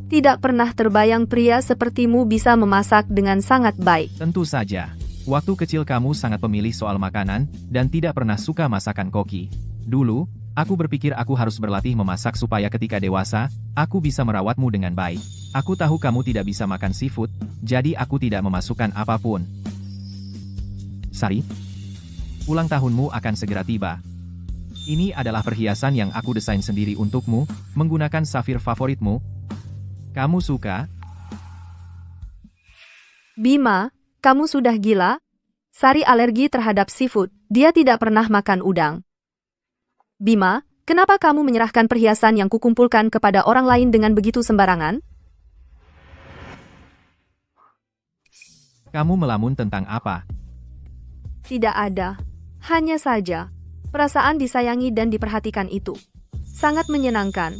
Tidak pernah terbayang pria sepertimu bisa memasak dengan sangat baik. Tentu saja. Waktu kecil kamu sangat pemilih soal makanan, dan tidak pernah suka masakan koki. Dulu, aku berpikir aku harus berlatih memasak supaya ketika dewasa, aku bisa merawatmu dengan baik. Aku tahu kamu tidak bisa makan seafood, jadi aku tidak memasukkan apapun. Sari, ulang tahunmu akan segera tiba. Ini adalah perhiasan yang aku desain sendiri untukmu, menggunakan safir favoritmu. Kamu suka? Bima, kamu sudah gila? Sari alergi terhadap seafood, dia tidak pernah makan udang. Bima, kenapa kamu menyerahkan perhiasan yang kukumpulkan kepada orang lain dengan begitu sembarangan? Kamu melamun tentang apa? Tidak ada. Hanya saja, perasaan disayangi dan diperhatikan itu sangat menyenangkan.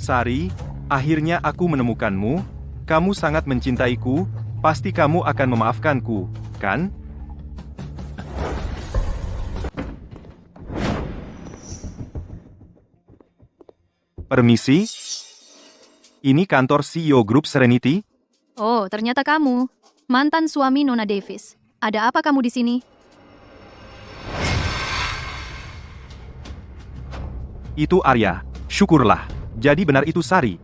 Sari, akhirnya aku menemukanmu. Kamu sangat mencintaiku, pasti kamu akan memaafkanku, kan? Permisi? Ini kantor CEO Grup Serenity? Oh, ternyata kamu. Mantan suami Nona Davis. Ada apa kamu di sini? Itu Arya. Syukurlah. Jadi benar itu Sari.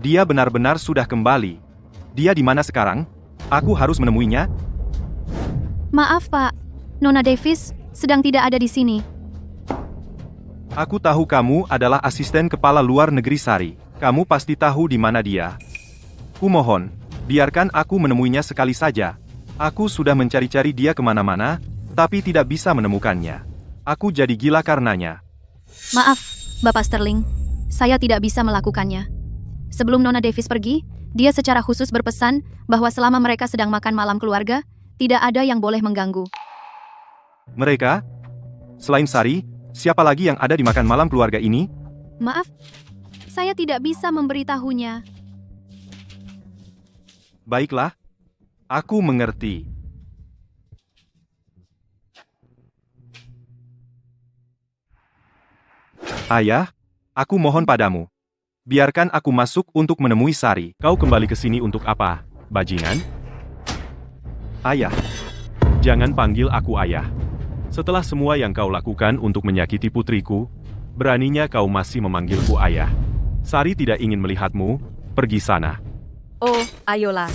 Dia benar-benar sudah kembali. Dia di mana sekarang? Aku harus menemuinya. Maaf, Pak. Nona Davis sedang tidak ada di sini. Aku tahu kamu adalah asisten kepala luar negeri Sari. Kamu pasti tahu di mana dia. Kumohon, biarkan aku menemuinya sekali saja. Aku sudah mencari-cari dia kemana-mana, tapi tidak bisa menemukannya. Aku jadi gila karenanya. Maaf, Bapak Sterling. Saya tidak bisa melakukannya. Sebelum Nona Davis pergi, dia secara khusus berpesan bahwa selama mereka sedang makan malam keluarga, tidak ada yang boleh mengganggu. Mereka? Selain Sari, siapa lagi yang ada di makan malam keluarga ini? Maaf, saya tidak bisa memberitahunya. Baiklah. Aku mengerti. Ayah, aku mohon padamu. Biarkan aku masuk untuk menemui Sari. Kau kembali ke sini untuk apa, bajingan? Ayah. Jangan panggil aku ayah. Setelah semua yang kau lakukan untuk menyakiti putriku, beraninya kau masih memanggilku ayah. Sari tidak ingin melihatmu, pergi sana. Oh, ayolah.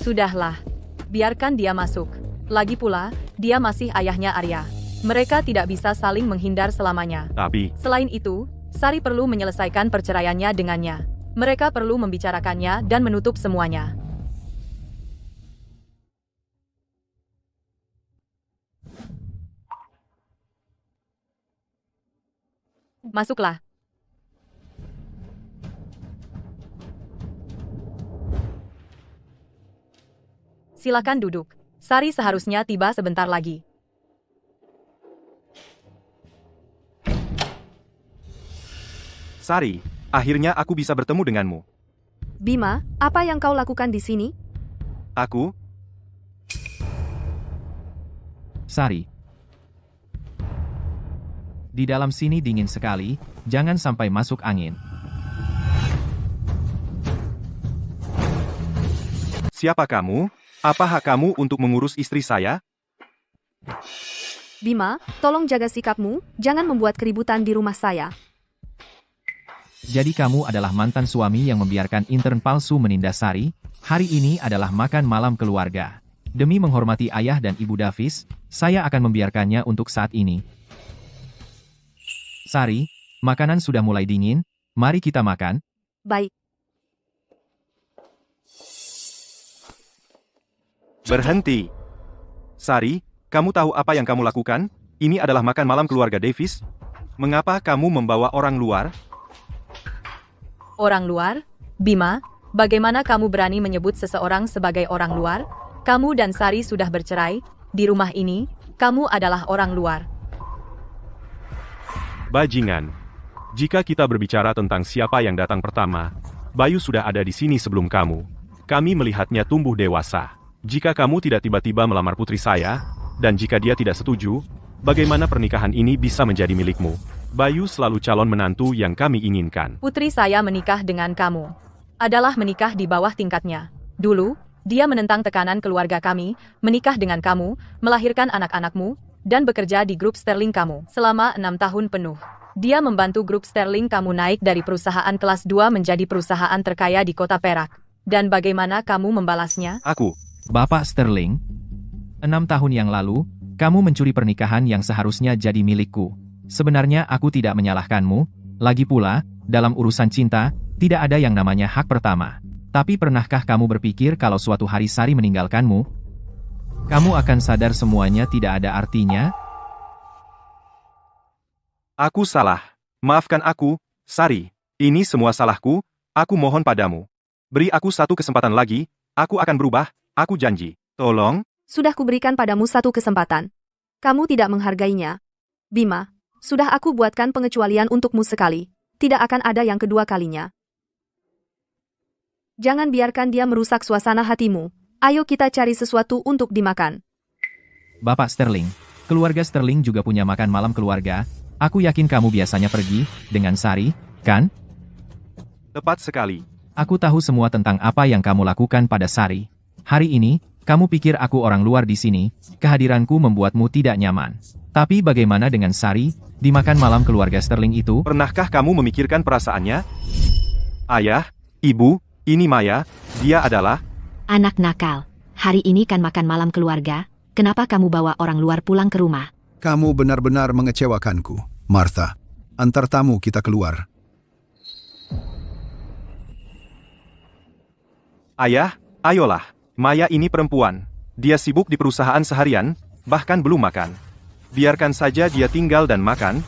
Sudahlah. Biarkan dia masuk. Lagi pula, dia masih ayahnya Arya. Mereka tidak bisa saling menghindar selamanya. Tapi, selain itu, Sari perlu menyelesaikan perceraiannya dengannya. Mereka perlu membicarakannya dan menutup semuanya. Masuklah. Silakan duduk. Sari seharusnya tiba sebentar lagi. Sari, akhirnya aku bisa bertemu denganmu. Bima, apa yang kau lakukan di sini? Aku? Sari. Di dalam sini dingin sekali, jangan sampai masuk angin. Siapa kamu? Apa hak kamu untuk mengurus istri saya? Bima, tolong jaga sikapmu, jangan membuat keributan di rumah saya. Jadi kamu adalah mantan suami yang membiarkan intern palsu menindas Sari? Hari ini adalah makan malam keluarga. Demi menghormati ayah dan ibu Davis, saya akan membiarkannya untuk saat ini. Sari, makanan sudah mulai dingin, mari kita makan. Baik. Berhenti. Sari, kamu tahu apa yang kamu lakukan? Ini adalah makan malam keluarga Davis. Mengapa kamu membawa orang luar? Orang luar? Bima, bagaimana kamu berani menyebut seseorang sebagai orang luar? Kamu dan Sari sudah bercerai. Di rumah ini, kamu adalah orang luar. Bajingan. Jika kita berbicara tentang siapa yang datang pertama, Bayu sudah ada di sini sebelum kamu. Kami melihatnya tumbuh dewasa. Jika kamu tidak tiba-tiba melamar putri saya, dan jika dia tidak setuju, bagaimana pernikahan ini bisa menjadi milikmu? Bayu selalu calon menantu yang kami inginkan. Putri saya menikah dengan kamu. Adalah menikah di bawah tingkatnya. Dulu, dia menentang tekanan keluarga kami, menikah dengan kamu, melahirkan anak-anakmu, dan bekerja di grup Sterling kamu. Selama 6 tahun penuh. Dia membantu grup Sterling kamu naik dari perusahaan kelas 2 menjadi perusahaan terkaya di kota Perak. Dan bagaimana kamu membalasnya? Aku. Bapak Sterling, 6 tahun yang lalu, kamu mencuri pernikahan yang seharusnya jadi milikku. Sebenarnya aku tidak menyalahkanmu, lagi pula, dalam urusan cinta, tidak ada yang namanya hak pertama. Tapi pernahkah kamu berpikir kalau suatu hari Sari meninggalkanmu? Kamu akan sadar semuanya tidak ada artinya? Aku salah. Maafkan aku, Sari. Ini semua salahku, aku mohon padamu. Beri aku satu kesempatan lagi, aku akan berubah, aku janji. Tolong. Sudah kuberikan padamu satu kesempatan. Kamu tidak menghargainya. Bima, sudah aku buatkan pengecualian untukmu sekali. Tidak akan ada yang kedua kalinya. Jangan biarkan dia merusak suasana hatimu. Ayo kita cari sesuatu untuk dimakan. Bapak Sterling, keluarga Sterling juga punya makan malam keluarga. Aku yakin kamu biasanya pergi dengan Sari, kan? Tepat sekali. Aku tahu semua tentang apa yang kamu lakukan pada Sari. Hari ini, kamu pikir aku orang luar di sini, kehadiranku membuatmu tidak nyaman. Tapi bagaimana dengan Sari, di makan malam keluarga Sterling itu? Pernahkah kamu memikirkan perasaannya? Ayah, ibu, ini Maya, dia adalah... Anak nakal, hari ini kan makan malam keluarga, kenapa kamu bawa orang luar pulang ke rumah? Kamu benar-benar mengecewakanku, Martha. Antar tamu kita keluar. Ayah, ayolah. Maya ini perempuan. Dia sibuk di perusahaan seharian, bahkan belum makan. Biarkan saja dia tinggal dan makan.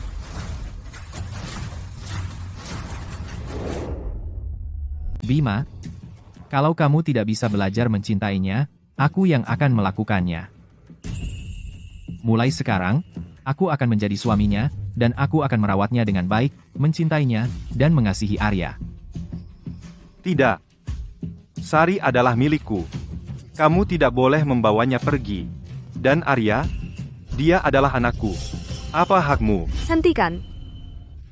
Bima, kalau kamu tidak bisa belajar mencintainya, aku yang akan melakukannya. Mulai sekarang, aku akan menjadi suaminya, dan aku akan merawatnya dengan baik, mencintainya, dan mengasihi Arya. Tidak. Sari adalah milikku. Kamu tidak boleh membawanya pergi. Dan Arya, dia adalah anakku. Apa hakmu? Hentikan.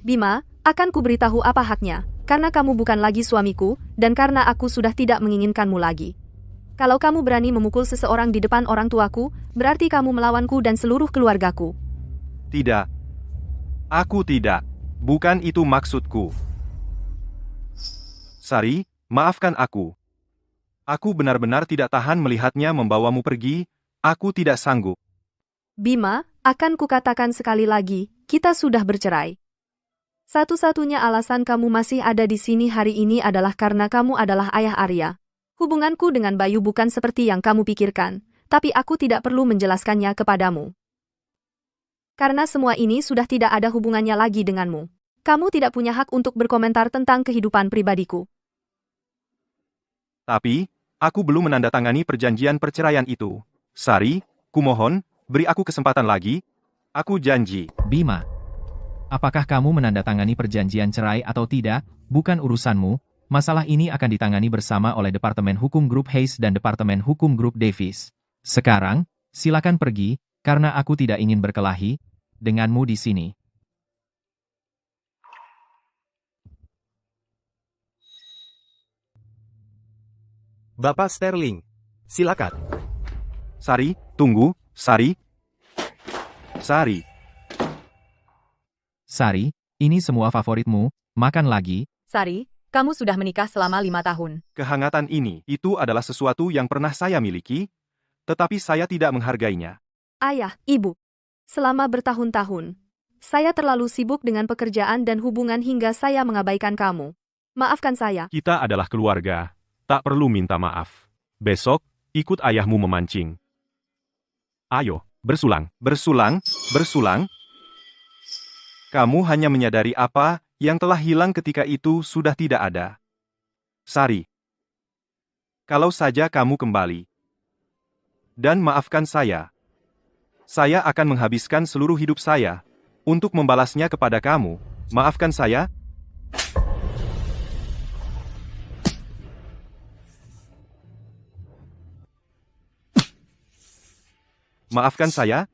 Bima, akan kuberitahu apa haknya, karena kamu bukan lagi suamiku, dan karena aku sudah tidak menginginkanmu lagi. Kalau kamu berani memukul seseorang di depan orang tuaku, berarti kamu melawanku dan seluruh keluargaku. Tidak. Aku tidak. Bukan itu maksudku. Sari, maafkan aku. Aku benar-benar tidak tahan melihatnya membawamu pergi, aku tidak sanggup. Bima, akan kukatakan sekali lagi, kita sudah bercerai. Satu-satunya alasan kamu masih ada di sini hari ini adalah karena kamu adalah ayah Arya. Hubunganku dengan Bayu bukan seperti yang kamu pikirkan, tapi aku tidak perlu menjelaskannya kepadamu. Karena semua ini sudah tidak ada hubungannya lagi denganmu. Kamu tidak punya hak untuk berkomentar tentang kehidupan pribadiku. Tapi, aku belum menandatangani perjanjian perceraian itu. Sari, kumohon, beri aku kesempatan lagi. Aku janji. Bima, apakah kamu menandatangani perjanjian cerai atau tidak, bukan urusanmu. Masalah ini akan ditangani bersama oleh Departemen Hukum Grup Hayes dan Departemen Hukum Grup Davis. Sekarang, silakan pergi, karena aku tidak ingin berkelahi denganmu di sini. Bapak Sterling, silakan. Sari, tunggu, Sari. Sari. Sari, ini semua favoritmu, makan lagi. Sari, kamu sudah menikah selama 5 tahun. Kehangatan ini, itu adalah sesuatu yang pernah saya miliki, tetapi saya tidak menghargainya. Ayah, ibu. Selama bertahun-tahun, saya terlalu sibuk dengan pekerjaan dan hubungan hingga saya mengabaikan kamu. Maafkan saya. Kita adalah keluarga, tak perlu minta maaf. Besok, ikut ayahmu memancing. Ayo, bersulang, bersulang, bersulang. Kamu hanya menyadari apa yang telah hilang ketika itu sudah tidak ada. Sari. Kalau saja kamu kembali. Dan maafkan saya. Saya akan menghabiskan seluruh hidup saya untuk membalasnya kepada kamu. Maafkan saya. Maafkan saya.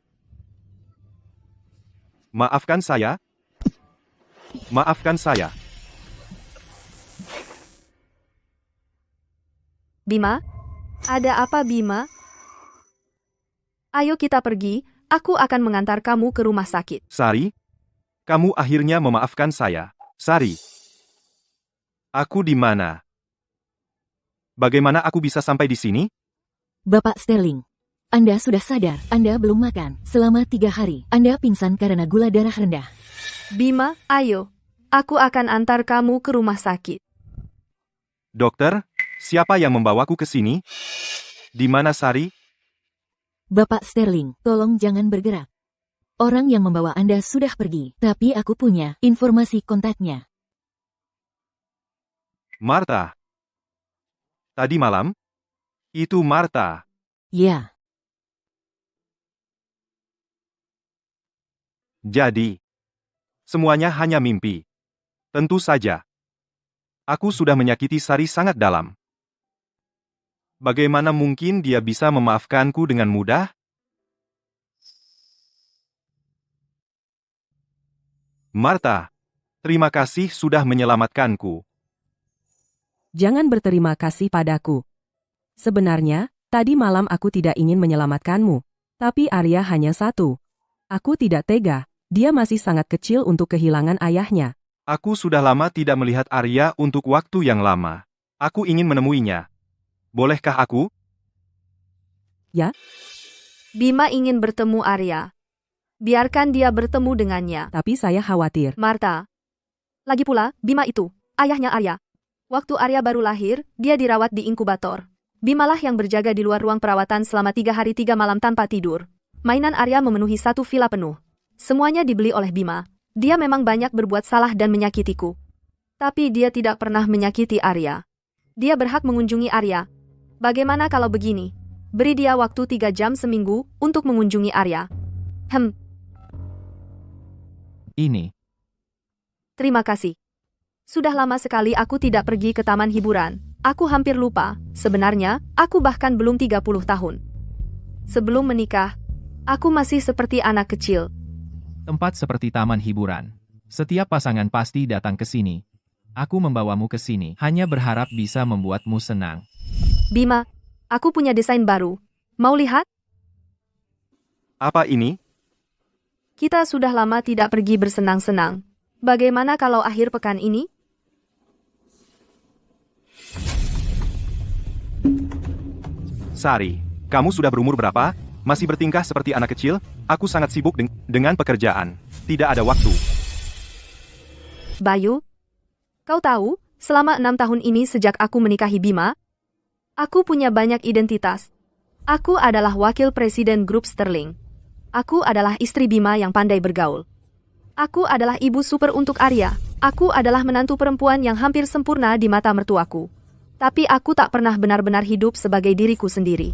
Maafkan saya. Maafkan saya. Bima? Ada apa, Bima? Ayo kita pergi, aku akan mengantar kamu ke rumah sakit. Sari, kamu akhirnya memaafkan saya. Sari. Aku di mana? Bagaimana aku bisa sampai di sini? Bapak Sterling, Anda sudah sadar, Anda belum makan selama 3 hari. Anda pingsan karena gula darah rendah. Bima, ayo. Aku akan antar kamu ke rumah sakit. Dokter, siapa yang membawaku ke sini? Di mana Sari? Bapak Sterling, tolong jangan bergerak. Orang yang membawa Anda sudah pergi, tapi aku punya informasi kontaknya. Martha. Tadi malam? Itu Martha. Ya. Jadi, semuanya hanya mimpi. Tentu saja. Aku sudah menyakiti Sari sangat dalam. Bagaimana mungkin dia bisa memaafkanku dengan mudah? Martha, terima kasih sudah menyelamatkanku. Jangan berterima kasih padaku. Sebenarnya, tadi malam aku tidak ingin menyelamatkanmu. Tapi Arya hanya satu. Aku tidak tega, dia masih sangat kecil untuk kehilangan ayahnya. Aku sudah lama tidak melihat Arya untuk waktu yang lama. Aku ingin menemuinya. Bolehkah aku? Ya? Bima ingin bertemu Arya. Biarkan dia bertemu dengannya. Tapi saya khawatir. Martha. Lagi pula, Bima itu, ayahnya Arya. Waktu Arya baru lahir, dia dirawat di inkubator. Bimalah yang berjaga di luar ruang perawatan selama 3 hari 3 malam tanpa tidur. Mainan Arya memenuhi satu villa penuh. Semuanya dibeli oleh Bima. Dia memang banyak berbuat salah dan menyakitiku. Tapi dia tidak pernah menyakiti Arya. Dia berhak mengunjungi Arya. Bagaimana kalau begini? Beri dia waktu 3 jam seminggu untuk mengunjungi Arya. Ini. Terima kasih. Sudah lama sekali aku tidak pergi ke taman hiburan. Aku hampir lupa, sebenarnya, aku bahkan belum 30 tahun. Sebelum menikah, aku masih seperti anak kecil. Tempat seperti taman hiburan. Setiap pasangan pasti datang ke sini. Aku membawamu ke sini, hanya berharap bisa membuatmu senang. Bima, aku punya desain baru. Mau lihat? Apa ini? Kita sudah lama tidak pergi bersenang-senang. Bagaimana kalau akhir pekan ini? Sari, kamu sudah berumur berapa? Masih bertingkah seperti anak kecil? Aku sangat sibuk dengan pekerjaan. Tidak ada waktu. Bayu, kau tahu, selama 6 tahun ini sejak aku menikahi Bima, aku punya banyak identitas. Aku adalah wakil presiden grup Sterling. Aku adalah istri Bima yang pandai bergaul. Aku adalah ibu super untuk Arya. Aku adalah menantu perempuan yang hampir sempurna di mata mertuaku. Tapi aku tak pernah benar-benar hidup sebagai diriku sendiri.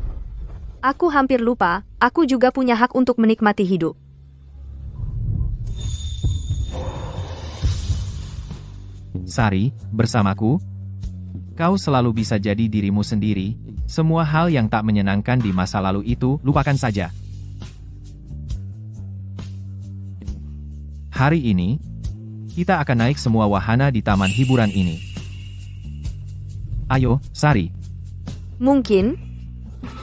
Aku hampir lupa, aku juga punya hak untuk menikmati hidup. Sari, bersamaku, kau selalu bisa jadi dirimu sendiri. Semua hal yang tak menyenangkan di masa lalu itu, lupakan saja. Hari ini, kita akan naik semua wahana di taman hiburan ini. Ayo, Sari. Mungkin,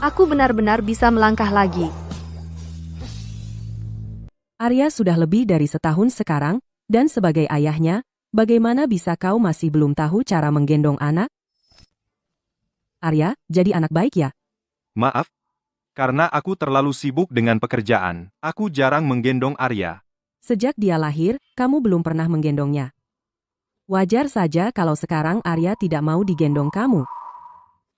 aku benar-benar bisa melangkah lagi. Arya sudah lebih dari setahun sekarang, dan sebagai ayahnya, bagaimana bisa kau masih belum tahu cara menggendong anak? Arya, jadi anak baik ya? Maaf, karena aku terlalu sibuk dengan pekerjaan. Aku jarang menggendong Arya. Sejak dia lahir, kamu belum pernah menggendongnya. Wajar saja kalau sekarang Arya tidak mau digendong kamu.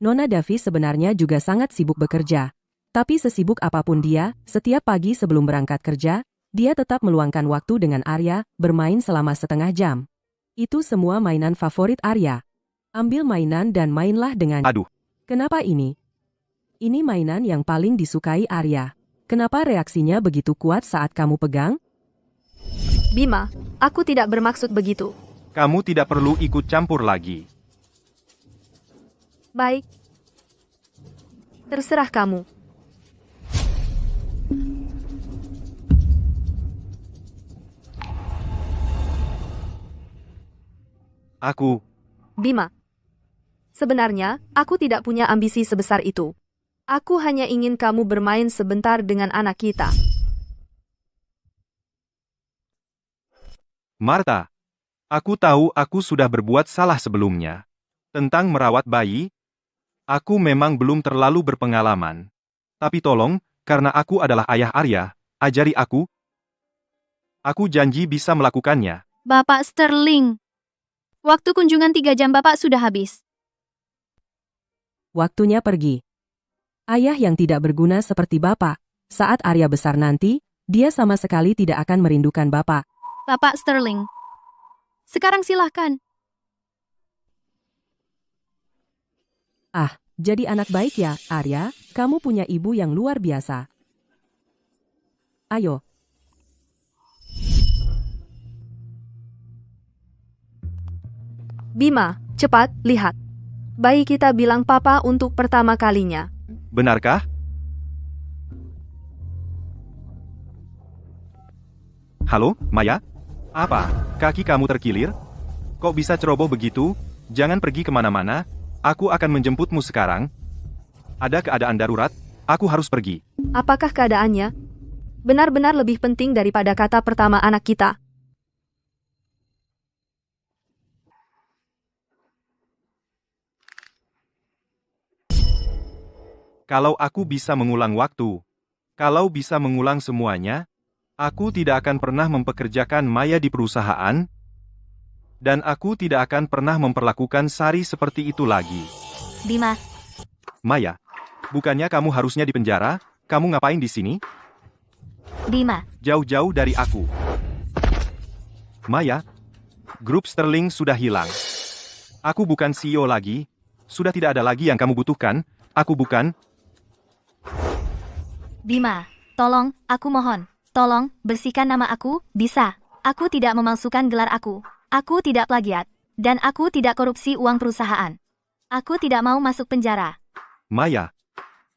Nona Davis sebenarnya juga sangat sibuk bekerja. Tapi sesibuk apapun dia, setiap pagi sebelum berangkat kerja, dia tetap meluangkan waktu dengan Arya, bermain selama setengah jam. Itu semua mainan favorit Arya. Ambil mainan dan mainlah dengan... Aduh. Kenapa ini? Ini mainan yang paling disukai Arya. Kenapa reaksinya begitu kuat saat kamu pegang? Bima, aku tidak bermaksud begitu. Kamu tidak perlu ikut campur lagi. Baik. Terserah kamu. Aku... Bima. Sebenarnya, aku tidak punya ambisi sebesar itu. Aku hanya ingin kamu bermain sebentar dengan anak kita. Martha, aku tahu aku sudah berbuat salah sebelumnya. Tentang merawat bayi, aku memang belum terlalu berpengalaman. Tapi tolong, karena aku adalah ayah Arya, ajari aku. Aku janji bisa melakukannya. Bapak Sterling. Waktu kunjungan 3 jam Bapak sudah habis. Waktunya pergi. Ayah yang tidak berguna seperti Bapak. Saat Arya besar nanti, dia sama sekali tidak akan merindukan Bapak. Bapak Sterling. Sekarang silahkan. Ah, jadi anak baik ya, Arya. Kamu punya ibu yang luar biasa. Ayo. Bima, cepat, lihat. Bayi kita bilang papa untuk pertama kalinya. Benarkah? Halo, Maya? Apa? Kaki kamu terkilir? Kok bisa ceroboh begitu? Jangan pergi kemana-mana. Aku akan menjemputmu sekarang. Ada keadaan darurat. Aku harus pergi. Apakah keadaannya? Benar-benar lebih penting daripada kata pertama anak kita. Kalau aku bisa mengulang waktu, kalau bisa mengulang semuanya, aku tidak akan pernah mempekerjakan Maya di perusahaan, dan aku tidak akan pernah memperlakukan Sari seperti itu lagi. Bima, Maya, bukannya kamu harusnya di penjara? Kamu ngapain di sini? Bima, Jauh-jauh dari aku. Maya, grup Sterling sudah hilang. Aku bukan CEO lagi. Sudah tidak ada lagi yang kamu butuhkan. Aku bukan. Bima, tolong, aku mohon. Tolong, bersihkan nama aku, bisa. Aku tidak memalsukan gelar aku. Aku tidak plagiat. Dan aku tidak korupsi uang perusahaan. Aku tidak mau masuk penjara. Maya,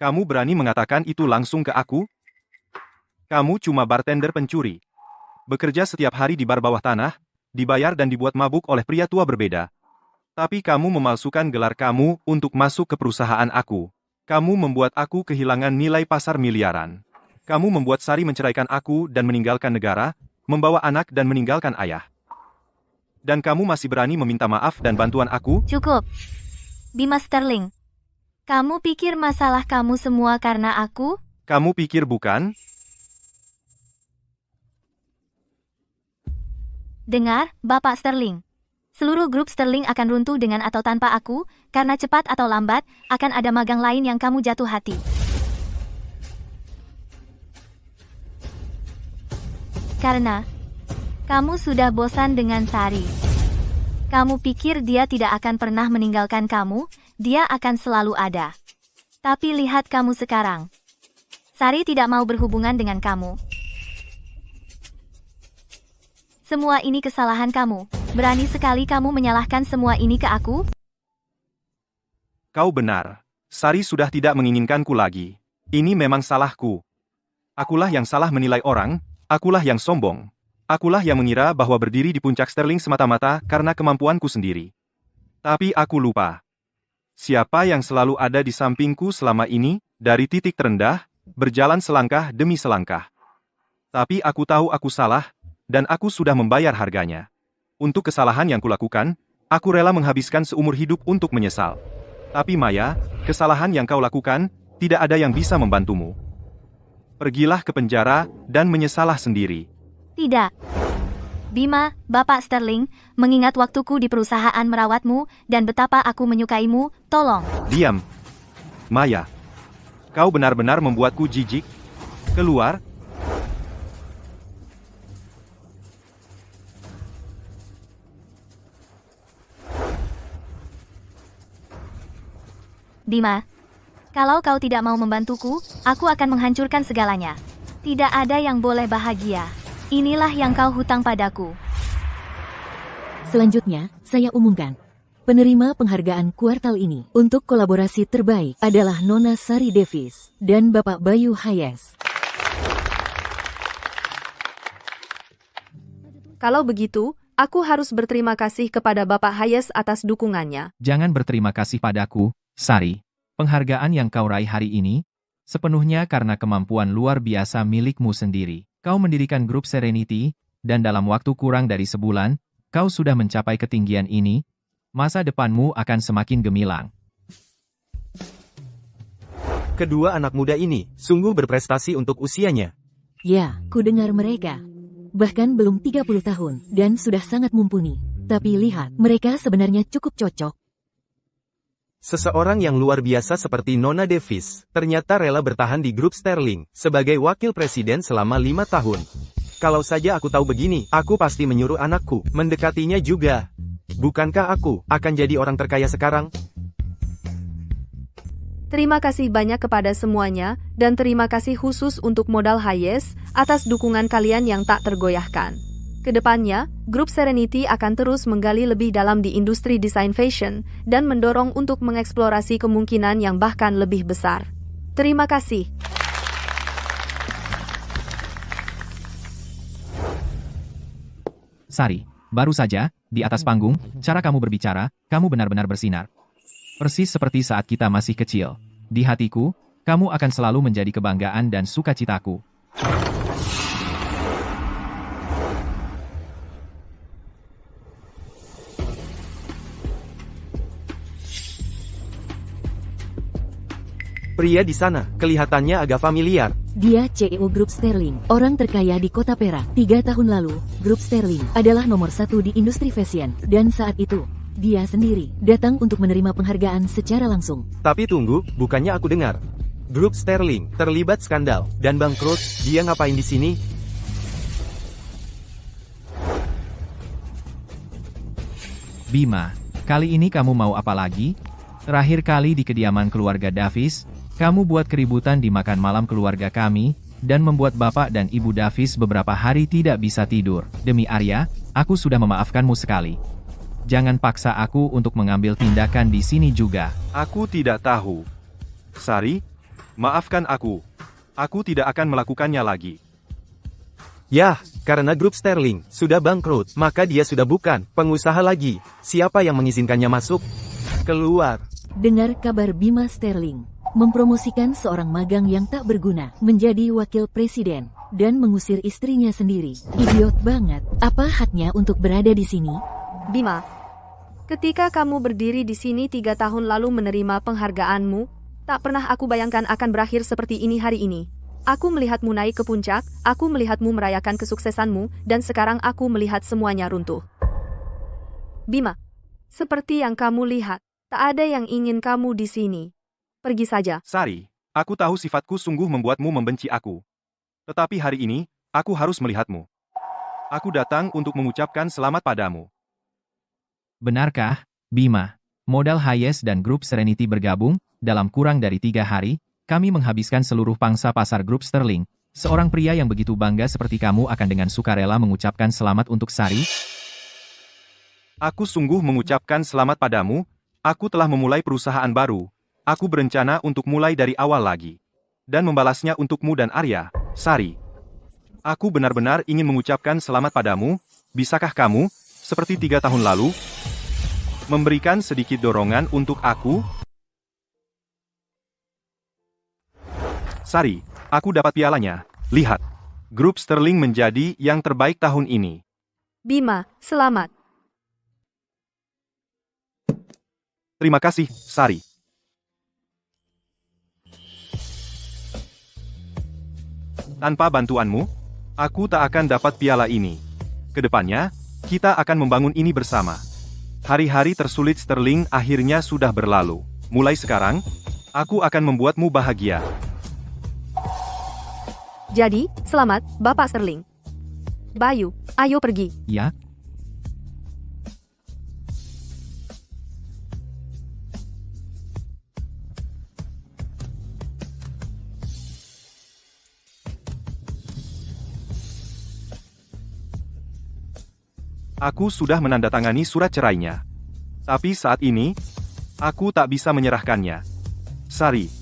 kamu berani mengatakan itu langsung ke aku? Kamu cuma bartender pencuri. Bekerja setiap hari di bar bawah tanah, dibayar dan dibuat mabuk oleh pria tua berbeda. Tapi kamu memalsukan gelar kamu untuk masuk ke perusahaan aku. Kamu membuat aku kehilangan nilai pasar miliaran. Kamu membuat Sari menceraikan aku dan meninggalkan negara, membawa anak dan meninggalkan ayah. Dan kamu masih berani meminta maaf dan bantuan aku? Cukup. Bima Sterling. Kamu pikir masalah kamu semua karena aku? Kamu pikir bukan? Dengar, Bapak Sterling. Seluruh grup Sterling akan runtuh dengan atau tanpa aku, karena cepat atau lambat, akan ada magang lain yang kamu jatuh hati. Karena kamu sudah bosan dengan Sari. Kamu pikir dia tidak akan pernah meninggalkan kamu, dia akan selalu ada. Tapi lihat kamu sekarang. Sari tidak mau berhubungan dengan kamu. Semua ini kesalahan kamu. Berani sekali kamu menyalahkan semua ini ke aku? Kau benar. Sari sudah tidak menginginkanku lagi. Ini memang salahku. Akulah yang salah menilai orang, akulah yang sombong. Akulah yang mengira bahwa berdiri di puncak Sterling semata-mata karena kemampuanku sendiri. Tapi aku lupa. Siapa yang selalu ada di sampingku selama ini, dari titik terendah, berjalan selangkah demi selangkah. Tapi aku tahu aku salah, dan aku sudah membayar harganya. Untuk kesalahan yang kulakukan, aku rela menghabiskan seumur hidup untuk menyesal. Tapi Maya, kesalahan yang kau lakukan, tidak ada yang bisa membantumu. Pergilah ke penjara, dan menyesalah sendiri. Tidak. Bima, Bapak Sterling, mengingat waktuku di perusahaan merawatmu, dan betapa aku menyukaimu, tolong. Diam. Maya. Kau benar-benar membuatku jijik. Keluar. Bima, kalau kau tidak mau membantuku, aku akan menghancurkan segalanya. Tidak ada yang boleh bahagia. Inilah yang kau hutang padaku. Selanjutnya, saya umumkan. Penerima penghargaan kuartal ini untuk kolaborasi terbaik adalah Nona Sari Davis dan Bapak Bayu Hayes. Kalau begitu, aku harus berterima kasih kepada Bapak Hayes atas dukungannya. Jangan berterima kasih padaku, Sari. Penghargaan yang kau raih hari ini, sepenuhnya karena kemampuan luar biasa milikmu sendiri. Kau mendirikan grup Serenity, dan dalam waktu kurang dari sebulan, kau sudah mencapai ketinggian ini, masa depanmu akan semakin gemilang. Kedua anak muda ini sungguh berprestasi untuk usianya. Ya, ku dengar mereka. Bahkan belum 30 tahun, dan sudah sangat mumpuni. Tapi lihat, mereka sebenarnya cukup cocok. Seseorang yang luar biasa seperti Nona Davis, ternyata rela bertahan di grup Sterling, sebagai wakil presiden selama 5 tahun. Kalau saja aku tahu begini, aku pasti menyuruh anakku, mendekatinya juga. Bukankah aku akan jadi orang terkaya sekarang? Terima kasih banyak kepada semuanya, dan terima kasih khusus untuk modal Hayes, atas dukungan kalian yang tak tergoyahkan. Kedepannya, grup Serenity akan terus menggali lebih dalam di industri desain fashion, dan mendorong untuk mengeksplorasi kemungkinan yang bahkan lebih besar. Terima kasih. Sari, baru saja, di atas panggung, cara kamu berbicara, kamu benar-benar bersinar. Persis seperti saat kita masih kecil. Di hatiku, kamu akan selalu menjadi kebanggaan dan sukacitaku. Pria di sana, kelihatannya agak familiar. Dia CEO Grup Sterling, orang terkaya di kota Perak. 3 tahun lalu, Grup Sterling adalah nomor 1 di industri fashion, dan saat itu, Dia sendiri datang untuk menerima penghargaan secara langsung. Tapi tunggu, bukannya aku dengar. Grup Sterling terlibat skandal dan bangkrut. Dia ngapain di sini? Bima, kali ini kamu mau apa lagi? Terakhir kali di kediaman keluarga Davis, kamu buat keributan di makan malam keluarga kami, dan membuat bapak dan ibu Davis beberapa hari tidak bisa tidur. Demi Arya, aku sudah memaafkanmu sekali. Jangan paksa aku untuk mengambil tindakan di sini juga. Aku tidak tahu. Sari, maafkan aku. Aku tidak akan melakukannya lagi. Yah, karena grup Sterling sudah bangkrut, maka dia sudah bukan pengusaha lagi. Siapa yang mengizinkannya masuk? Keluar. Dengar kabar Bima Sterling mempromosikan seorang magang yang tak berguna menjadi wakil presiden dan mengusir istrinya sendiri. Idiot banget. Apa haknya untuk berada di sini? Bima, ketika kamu berdiri di sini 3 tahun lalu menerima penghargaanmu, tak pernah aku bayangkan akan berakhir seperti ini hari ini. Aku melihatmu naik ke puncak, aku melihatmu merayakan kesuksesanmu, dan sekarang aku melihat semuanya runtuh. Bima, seperti yang kamu lihat, tak ada yang ingin kamu di sini. Pergi saja. Sari, aku tahu sifatku sungguh membuatmu membenci aku. Tetapi hari ini, aku harus melihatmu. Aku datang untuk mengucapkan selamat padamu. Benarkah, Bima? Modal Hayes dan grup Serenity bergabung, dalam kurang dari 3 hari, kami menghabiskan seluruh pangsa pasar grup Sterling. Seorang pria yang begitu bangga seperti kamu akan dengan sukarela mengucapkan selamat untuk Sari? Aku sungguh mengucapkan selamat padamu. Aku telah memulai perusahaan baru. Aku berencana untuk mulai dari awal lagi. Dan membalasnya untukmu dan Arya, Sari. Aku benar-benar ingin mengucapkan selamat padamu. Bisakah kamu, seperti 3 tahun lalu, memberikan sedikit dorongan untuk aku? Sari, aku dapat pialanya. Lihat. Grup Sterling menjadi yang terbaik tahun ini. Bima, selamat. Terima kasih, Sari. Tanpa bantuanmu, aku tak akan dapat piala ini. Kedepannya, kita akan membangun ini bersama. Hari-hari tersulit Sterling akhirnya sudah berlalu. Mulai sekarang, aku akan membuatmu bahagia. Jadi, selamat, Bapak Sterling. Bayu, ayo pergi. Ya. Aku sudah menandatangani surat cerainya. Tapi saat ini, aku tak bisa menyerahkannya. Sari,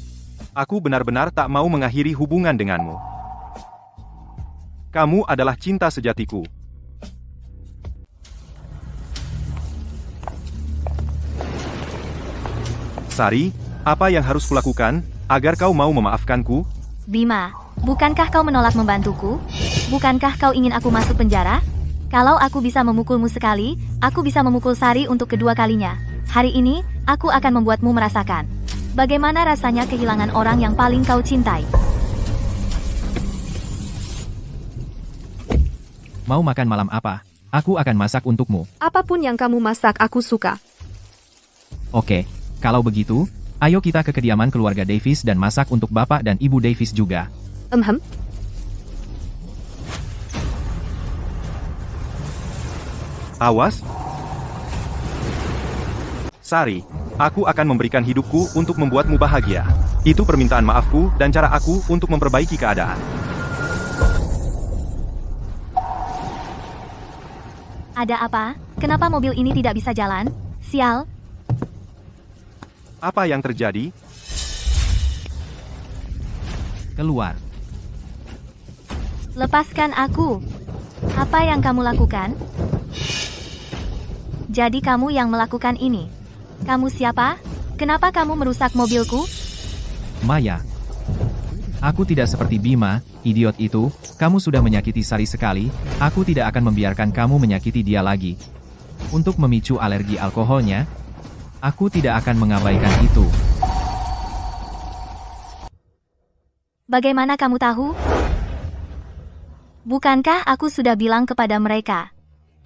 aku benar-benar tak mau mengakhiri hubungan denganmu. Kamu adalah cinta sejatiku. Sari, apa yang harus kulakukan agar kau mau memaafkanku? Bima, bukankah kau menolak membantuku? Bukankah kau ingin aku masuk penjara? Kalau aku bisa memukulmu sekali, aku bisa memukul Sari untuk kedua kalinya. Hari ini, aku akan membuatmu merasakan bagaimana rasanya kehilangan orang yang paling kau cintai. Mau makan malam apa? Aku akan masak untukmu. Apapun yang kamu masak aku suka. Oke, kalau begitu, ayo kita ke kediaman keluarga Davis dan masak untuk bapak dan ibu Davis juga. Awas. Sari, aku akan memberikan hidupku untuk membuatmu bahagia. Itu permintaan maafku dan cara aku untuk memperbaiki keadaan. Ada apa? Kenapa mobil ini tidak bisa jalan? Sial. Apa yang terjadi? Keluar. Lepaskan aku. Apa yang kamu lakukan? Jadi kamu yang melakukan ini. Kamu siapa? Kenapa kamu merusak mobilku? Maya. Aku tidak seperti Bima, idiot itu. Kamu sudah menyakiti Sari sekali, aku tidak akan membiarkan kamu menyakiti dia lagi. Untuk memicu alergi alkoholnya, aku tidak akan mengabaikan itu. Bagaimana kamu tahu? Bukankah aku sudah bilang kepada mereka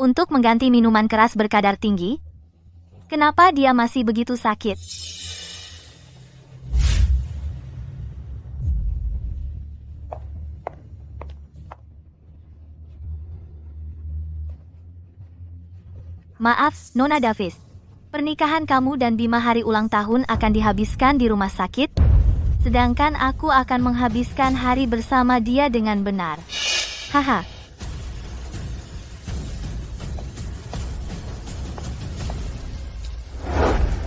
untuk mengganti minuman keras berkadar tinggi? Kenapa dia masih begitu sakit? Maaf, Nona Davis. Pernikahan kamu dan Bima hari ulang tahun akan dihabiskan di rumah sakit, sedangkan aku akan menghabiskan hari bersama dia dengan benar. Haha.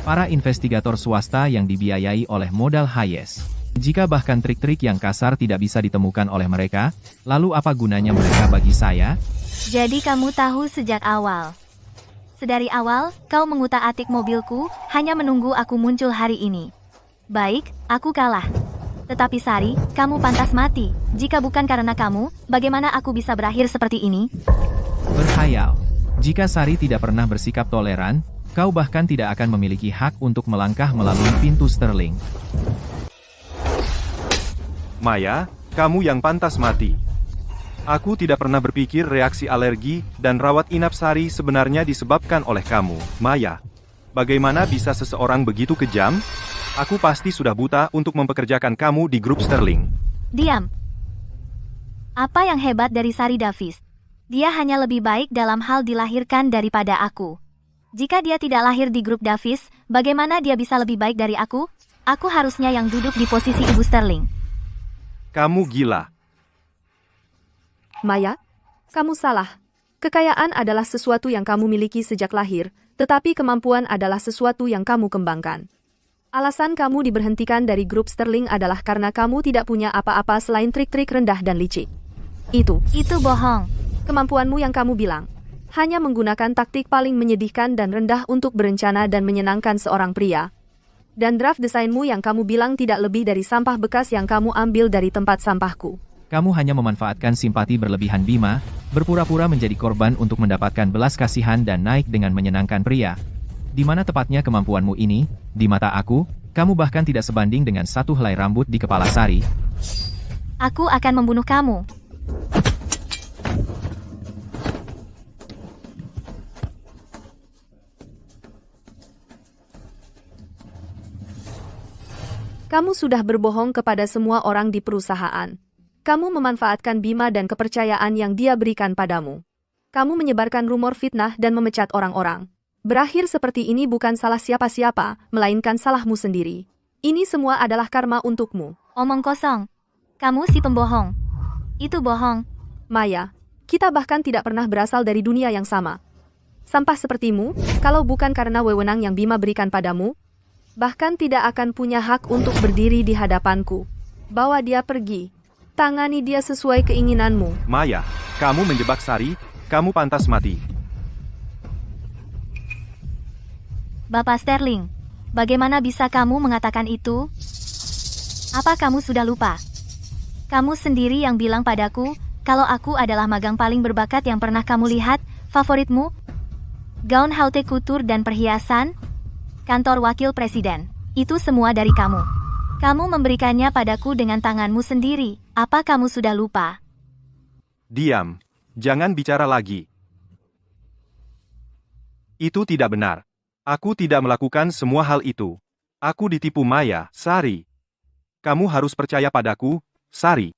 Para investigator swasta yang dibiayai oleh modal Hayes. Jika bahkan trik-trik yang kasar tidak bisa ditemukan oleh mereka, lalu apa gunanya mereka bagi saya? Jadi kamu tahu sejak awal. Sedari awal, kau mengutak-atik mobilku, hanya menunggu aku muncul hari ini. Baik, aku kalah. Tetapi Sari, kamu pantas mati. Jika bukan karena kamu, bagaimana aku bisa berakhir seperti ini? Berkhayal. Jika Sari tidak pernah bersikap toleran, kau bahkan tidak akan memiliki hak untuk melangkah melalui pintu Sterling. Maya, kamu yang pantas mati. Aku tidak pernah berpikir reaksi alergi dan rawat inap Sari sebenarnya disebabkan oleh kamu, Maya. Bagaimana bisa seseorang begitu kejam? Aku pasti sudah buta untuk mempekerjakan kamu di grup Sterling. Diam. Apa yang hebat dari Sari Davis? Dia hanya lebih baik dalam hal dilahirkan daripada aku. Jika dia tidak lahir di grup Davis, bagaimana dia bisa lebih baik dari aku? Aku harusnya yang duduk di posisi Ibu Sterling. Kamu gila. Maya, kamu salah. Kekayaan adalah sesuatu yang kamu miliki sejak lahir, tetapi kemampuan adalah sesuatu yang kamu kembangkan. Alasan kamu diberhentikan dari grup Sterling adalah karena kamu tidak punya apa-apa selain trik-trik rendah dan licik. Itu bohong. Kemampuanmu yang kamu bilang. Hanya menggunakan taktik paling menyedihkan dan rendah untuk berencana dan menyenangkan seorang pria. Dan draft desainmu yang kamu bilang tidak lebih dari sampah bekas yang kamu ambil dari tempat sampahku. Kamu hanya memanfaatkan simpati berlebihan Bima, berpura-pura menjadi korban untuk mendapatkan belas kasihan dan naik dengan menyenangkan pria. Di mana tepatnya kemampuanmu ini? Di mata aku, kamu bahkan tidak sebanding dengan satu helai rambut di kepala Sari. Aku akan membunuh kamu. Kamu sudah berbohong kepada semua orang di perusahaan. Kamu memanfaatkan Bima dan kepercayaan yang dia berikan padamu. Kamu menyebarkan rumor fitnah dan memecat orang-orang. Berakhir seperti ini bukan salah siapa-siapa, melainkan salahmu sendiri. Ini semua adalah karma untukmu. Omong kosong. Kamu si pembohong. Itu bohong. Maya, kita bahkan tidak pernah berasal dari dunia yang sama. Sampah sepertimu, kalau bukan karena wewenang yang Bima berikan padamu, bahkan tidak akan punya hak untuk berdiri di hadapanku. Bawa dia pergi. Tangani dia sesuai keinginanmu. Maya, kamu menjebak Sari, kamu pantas mati. Bapak Sterling, bagaimana bisa kamu mengatakan itu? Apa kamu sudah lupa? Kamu sendiri yang bilang padaku, kalau aku adalah magang paling berbakat yang pernah kamu lihat, favoritmu? Gaun haute couture dan perhiasan? Kantor wakil presiden. Itu semua dari kamu. Kamu memberikannya padaku dengan tanganmu sendiri. Apa kamu sudah lupa? Diam. Jangan bicara lagi. Itu tidak benar. Aku tidak melakukan semua hal itu. Aku ditipu Maya, Sari. Kamu harus percaya padaku, Sari.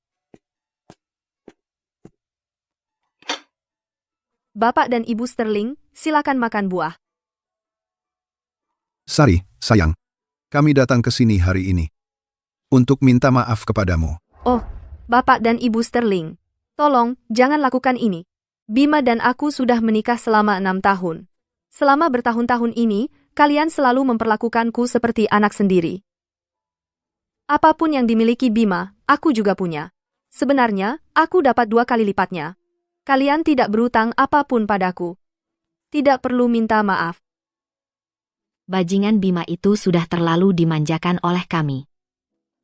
Bapak dan Ibu Sterling, silakan makan buah. Sari, sayang. Kami datang ke sini hari ini untuk minta maaf kepadamu. Oh, Bapak dan Ibu Sterling. Tolong, jangan lakukan ini. Bima dan aku sudah menikah selama 6 tahun. Selama bertahun-tahun ini, kalian selalu memperlakukanku seperti anak sendiri. Apapun yang dimiliki Bima, aku juga punya. Sebenarnya, aku dapat 2 kali lipatnya. Kalian tidak berutang apapun padaku. Tidak perlu minta maaf. Bajingan Bima itu sudah terlalu dimanjakan oleh kami.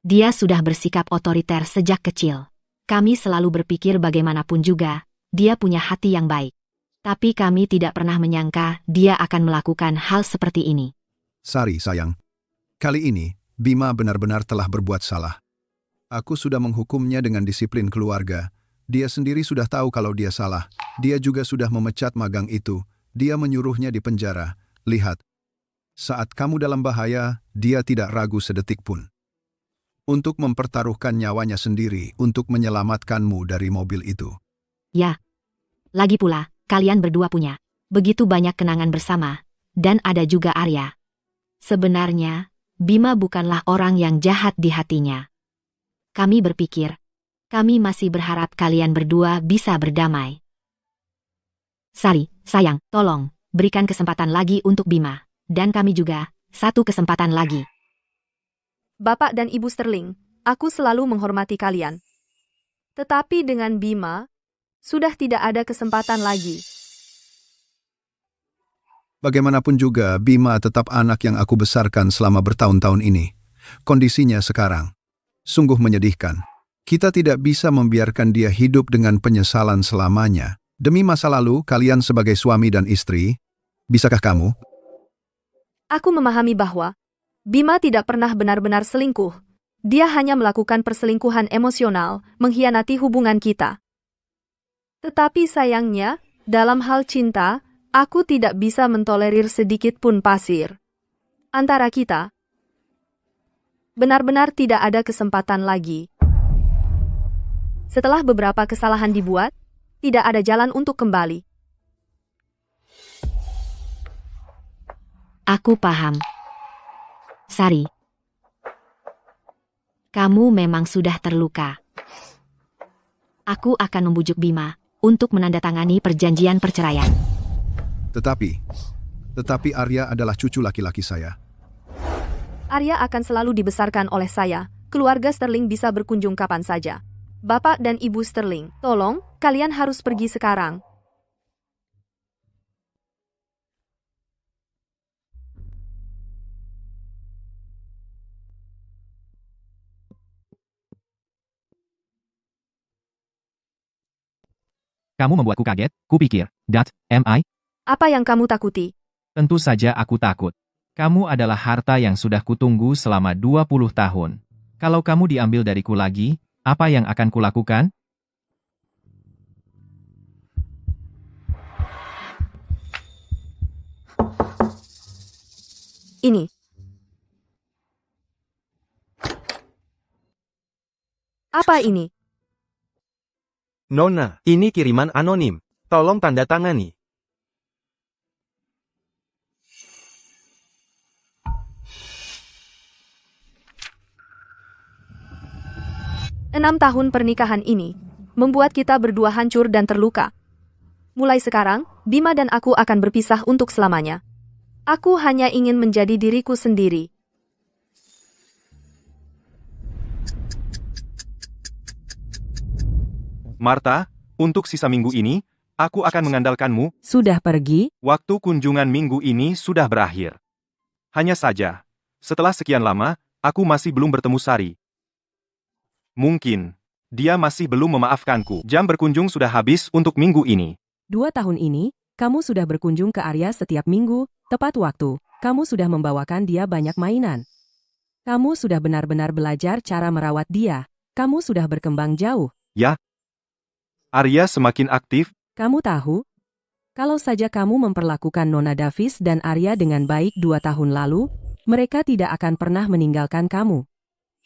Dia sudah bersikap otoriter sejak kecil. Kami selalu berpikir bagaimanapun juga, dia punya hati yang baik. Tapi kami tidak pernah menyangka dia akan melakukan hal seperti ini. Sari, sayang. Kali ini, Bima benar-benar telah berbuat salah. Aku sudah menghukumnya dengan disiplin keluarga. Dia sendiri sudah tahu kalau dia salah. Dia juga sudah memecat magang itu. Dia menyuruhnya di penjara. Lihat. Saat kamu dalam bahaya, dia tidak ragu sedetik pun untuk mempertaruhkan nyawanya sendiri untuk menyelamatkanmu dari mobil itu. Ya. Lagi pula, kalian berdua punya begitu banyak kenangan bersama, dan ada juga Arya. Sebenarnya, Bima bukanlah orang yang jahat di hatinya. Kami berpikir, kami masih berharap kalian berdua bisa berdamai. Sari, sayang, tolong, berikan kesempatan lagi untuk Bima. Dan kami juga, satu kesempatan lagi. Bapak dan Ibu Sterling, aku selalu menghormati kalian. Tetapi dengan Bima, sudah tidak ada kesempatan lagi. Bagaimanapun juga, Bima tetap anak yang aku besarkan selama bertahun-tahun ini. Kondisinya sekarang sungguh menyedihkan. Kita tidak bisa membiarkan dia hidup dengan penyesalan selamanya. Demi masa lalu, kalian sebagai suami dan istri, bisakah kamu? Aku memahami bahwa Bima tidak pernah benar-benar selingkuh. Dia hanya melakukan perselingkuhan emosional, mengkhianati hubungan kita. Tetapi sayangnya, dalam hal cinta, aku tidak bisa mentolerir sedikit pun pasir antara kita. Benar-benar tidak ada kesempatan lagi. Setelah beberapa kesalahan dibuat, tidak ada jalan untuk kembali. Aku paham. Sari, kamu memang sudah terluka. Aku akan membujuk Bima untuk menandatangani perjanjian perceraian. Tetapi Arya adalah cucu laki-laki saya. Arya akan selalu dibesarkan oleh saya. Keluarga Sterling bisa berkunjung kapan saja. Bapak dan Ibu Sterling, tolong, kalian harus pergi sekarang. Kamu membuatku kaget, kupikir, am I? Apa yang kamu takuti? Tentu saja aku takut. Kamu adalah harta yang sudah kutunggu selama 20 tahun. Kalau kamu diambil dariku lagi, apa yang akan kulakukan? Ini. Apa ini? Nona, ini kiriman anonim. Tolong tanda tangani. Enam tahun pernikahan ini membuat kita berdua hancur dan terluka. Mulai sekarang, Bima dan aku akan berpisah untuk selamanya. Aku hanya ingin menjadi diriku sendiri. Martha, untuk sisa minggu ini, aku akan mengandalkanmu. Sudah pergi? Waktu kunjungan minggu ini sudah berakhir. Hanya saja, setelah sekian lama, aku masih belum bertemu Sari. Mungkin, dia masih belum memaafkanku. Jam berkunjung sudah habis untuk minggu ini. 2 tahun ini, kamu sudah berkunjung ke Arya setiap minggu, tepat waktu. Kamu sudah membawakan dia banyak mainan. Kamu sudah benar-benar belajar cara merawat dia. Kamu sudah berkembang jauh. Ya. Arya semakin aktif. Kamu tahu? Kalau saja kamu memperlakukan Nona Davis dan Arya dengan baik 2 tahun lalu, mereka tidak akan pernah meninggalkan kamu.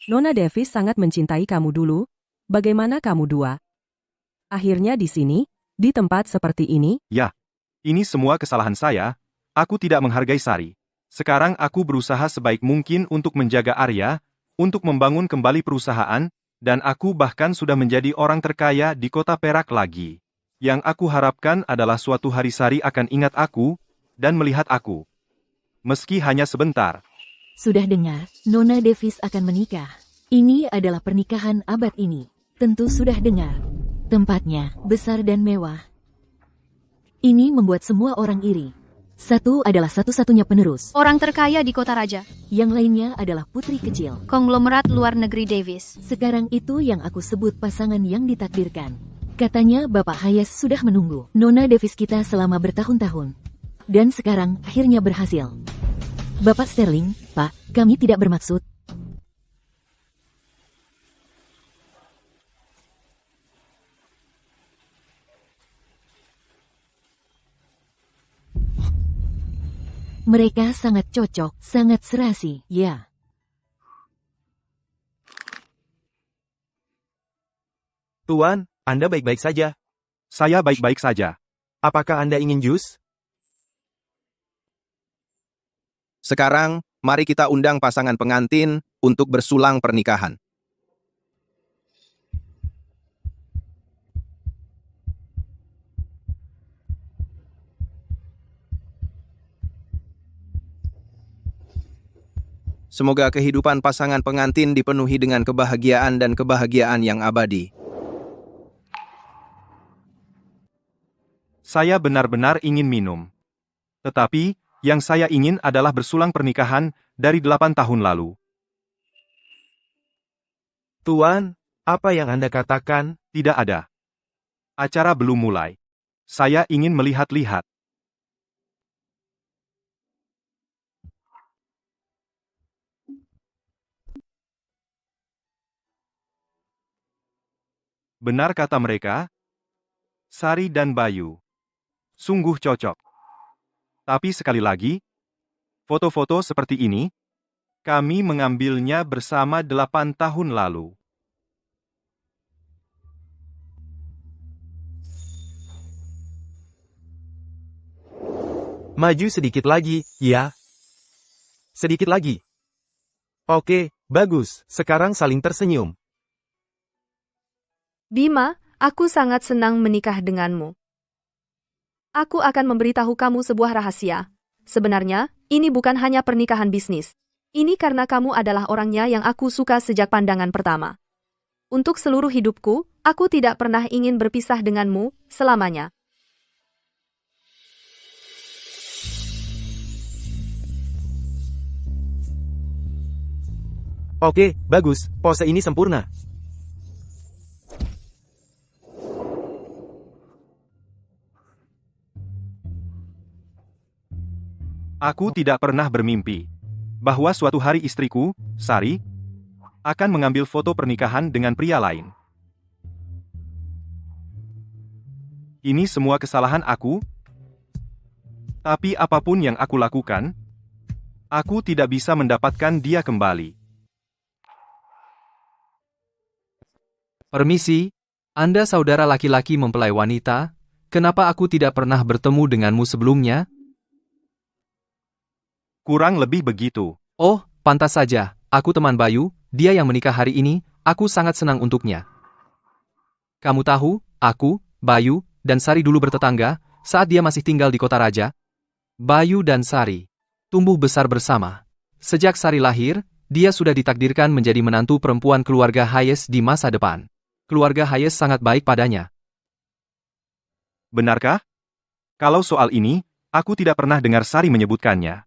Nona Davis sangat mencintai kamu dulu. Bagaimana kamu dua? Akhirnya di sini, di tempat seperti ini? Ya. Ini semua kesalahan saya. Aku tidak menghargai Sari. Sekarang aku berusaha sebaik mungkin untuk menjaga Arya, untuk membangun kembali perusahaan, dan aku bahkan sudah menjadi orang terkaya di kota Perak lagi. Yang aku harapkan adalah suatu hari Sari akan ingat aku, dan melihat aku. Meski hanya sebentar. Sudah dengar, Nona Davis akan menikah. Ini adalah pernikahan abad ini. Tentu sudah dengar. Tempatnya besar dan mewah. Ini membuat semua orang iri. Satu adalah satu-satunya penerus. Orang terkaya di kota raja. Yang lainnya adalah putri kecil. Konglomerat luar negeri Davis. Sekarang itu yang aku sebut pasangan yang ditakdirkan. Katanya Bapak Hayes sudah menunggu Nona Davis kita selama bertahun-tahun. Dan sekarang akhirnya berhasil. Bapak Sterling, Pak, kami tidak bermaksud. Mereka sangat cocok, sangat serasi, ya. Tuan, Anda baik-baik saja. Saya baik-baik saja. Apakah Anda ingin jus? Sekarang, mari kita undang pasangan pengantin untuk bersulang pernikahan. Semoga kehidupan pasangan pengantin dipenuhi dengan kebahagiaan dan kebahagiaan yang abadi. Saya benar-benar ingin minum. Tetapi, yang saya ingin adalah bersulang pernikahan dari 8 tahun lalu. Tuan, apa yang Anda katakan? Tidak ada. Acara belum mulai. Saya ingin melihat-lihat. Benar kata mereka, Sari dan Bayu. Sungguh cocok. Tapi sekali lagi, foto-foto seperti ini, kami mengambilnya bersama 8 tahun lalu. Maju sedikit lagi, ya. Sedikit lagi. Oke, bagus. Sekarang saling tersenyum. Bima, aku sangat senang menikah denganmu. Aku akan memberitahu kamu sebuah rahasia. Sebenarnya, ini bukan hanya pernikahan bisnis. Ini karena kamu adalah orangnya yang aku suka sejak pandangan pertama. Untuk seluruh hidupku, aku tidak pernah ingin berpisah denganmu selamanya. Oke, bagus. Pose ini sempurna. Aku tidak pernah bermimpi bahwa suatu hari istriku, Sari, akan mengambil foto pernikahan dengan pria lain. Ini semua kesalahan aku, tapi apapun yang aku lakukan, aku tidak bisa mendapatkan dia kembali. Permisi, Anda saudara laki-laki mempelai wanita, kenapa aku tidak pernah bertemu denganmu sebelumnya? Kurang lebih begitu. Oh, pantas saja, aku teman Bayu, dia yang menikah hari ini, aku sangat senang untuknya. Kamu tahu, aku, Bayu, dan Sari dulu bertetangga, saat dia masih tinggal di kota raja. Bayu dan Sari tumbuh besar bersama. Sejak Sari lahir, dia sudah ditakdirkan menjadi menantu perempuan keluarga Hayes di masa depan. Keluarga Hayes sangat baik padanya. Benarkah? Kalau soal ini, aku tidak pernah dengar Sari menyebutkannya.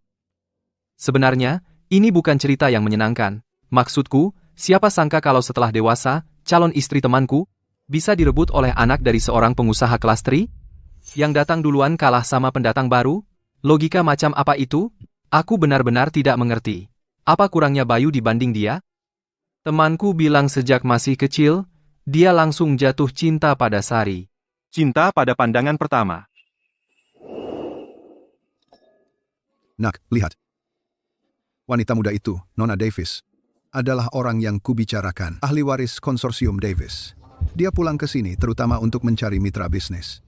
Sebenarnya, ini bukan cerita yang menyenangkan. Maksudku, siapa sangka kalau setelah dewasa, calon istri temanku, bisa direbut oleh anak dari seorang pengusaha kelas 3? Yang datang duluan kalah sama pendatang baru? Logika macam apa itu? Aku benar-benar tidak mengerti. Apa kurangnya Bayu dibanding dia? Temanku bilang sejak masih kecil, dia langsung jatuh cinta pada Sari. Cinta pada pandangan pertama. Nak, lihat. Wanita muda itu, Nona Davis, adalah orang yang kubicarakan, ahli waris konsorsium Davis. Dia pulang ke sini terutama untuk mencari mitra bisnis.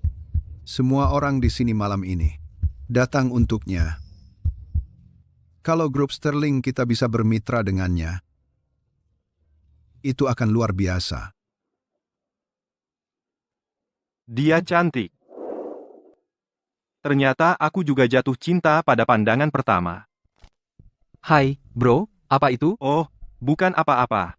Semua orang di sini malam ini datang untuknya. Kalau grup Sterling kita bisa bermitra dengannya, itu akan luar biasa. Dia cantik. Ternyata aku juga jatuh cinta pada pandangan pertama. Hai, bro, apa itu? Oh, bukan apa-apa.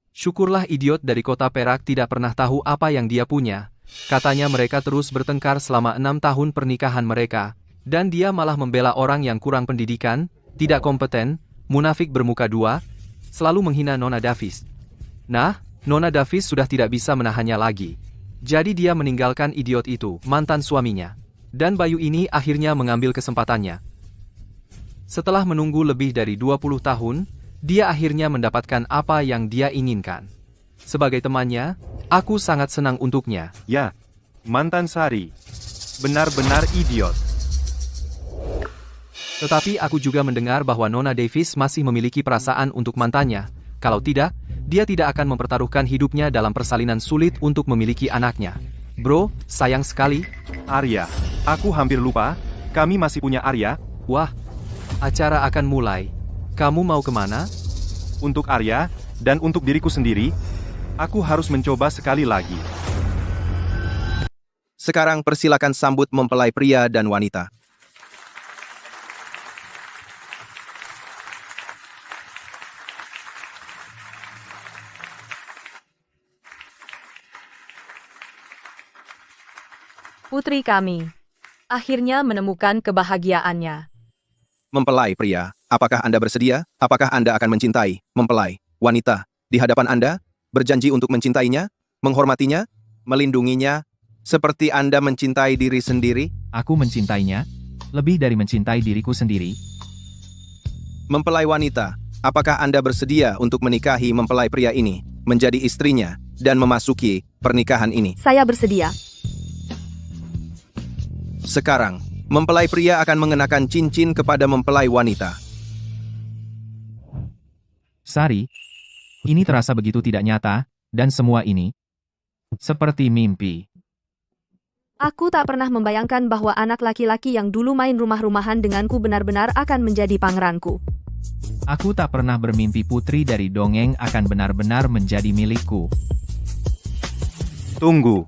Syukurlah idiot dari kota Perak tidak pernah tahu apa yang dia punya. Katanya mereka terus bertengkar selama 6 tahun pernikahan mereka. Dan dia malah membela orang yang kurang pendidikan, tidak kompeten, munafik bermuka dua, selalu menghina Nona Davis. Nah, Nona Davis sudah tidak bisa menahannya lagi. Jadi dia meninggalkan idiot itu, mantan suaminya. Dan Bayu ini akhirnya mengambil kesempatannya. Setelah menunggu lebih dari 20 tahun, dia akhirnya mendapatkan apa yang dia inginkan. Sebagai temannya, aku sangat senang untuknya. Ya, mantan Sari. Benar-benar idiot. Tetapi aku juga mendengar bahwa Nona Davis masih memiliki perasaan untuk mantannya. Kalau tidak, dia tidak akan mempertaruhkan hidupnya dalam persalinan sulit untuk memiliki anaknya. Bro, sayang sekali. Arya, aku hampir lupa, kami masih punya Arya. Wah, acara akan mulai. Kamu mau kemana? Untuk Arya, dan untuk diriku sendiri, aku harus mencoba sekali lagi. Sekarang persilakan sambut mempelai pria dan wanita. Putri kami akhirnya menemukan kebahagiaannya. Mempelai pria, apakah Anda bersedia? Apakah Anda akan mencintai mempelai wanita di hadapan Anda? Berjanji untuk mencintainya, menghormatinya, melindunginya, seperti Anda mencintai diri sendiri? Aku mencintainya, lebih dari mencintai diriku sendiri. Mempelai wanita, apakah Anda bersedia untuk menikahi mempelai pria ini, menjadi istrinya, dan memasuki pernikahan ini? Saya bersedia. Sekarang, mempelai pria akan mengenakan cincin kepada mempelai wanita. Sari, ini terasa begitu tidak nyata, dan semua ini seperti mimpi. Aku tak pernah membayangkan bahwa anak laki-laki yang dulu main rumah-rumahan denganku benar-benar akan menjadi pangeranku. Aku tak pernah bermimpi putri dari dongeng akan benar-benar menjadi milikku. Tunggu.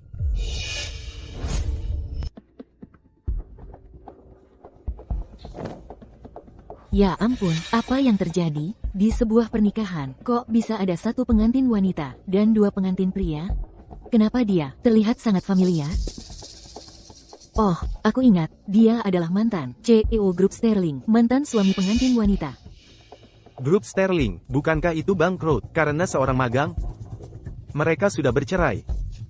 Ya ampun, apa yang terjadi? Di sebuah pernikahan, kok bisa ada satu pengantin wanita dan dua pengantin pria? Kenapa dia terlihat sangat familiar? Oh, aku ingat, dia adalah mantan CEO Grup Sterling, mantan suami pengantin wanita. Grup Sterling, bukankah itu bangkrut karena seorang magang? Mereka sudah bercerai.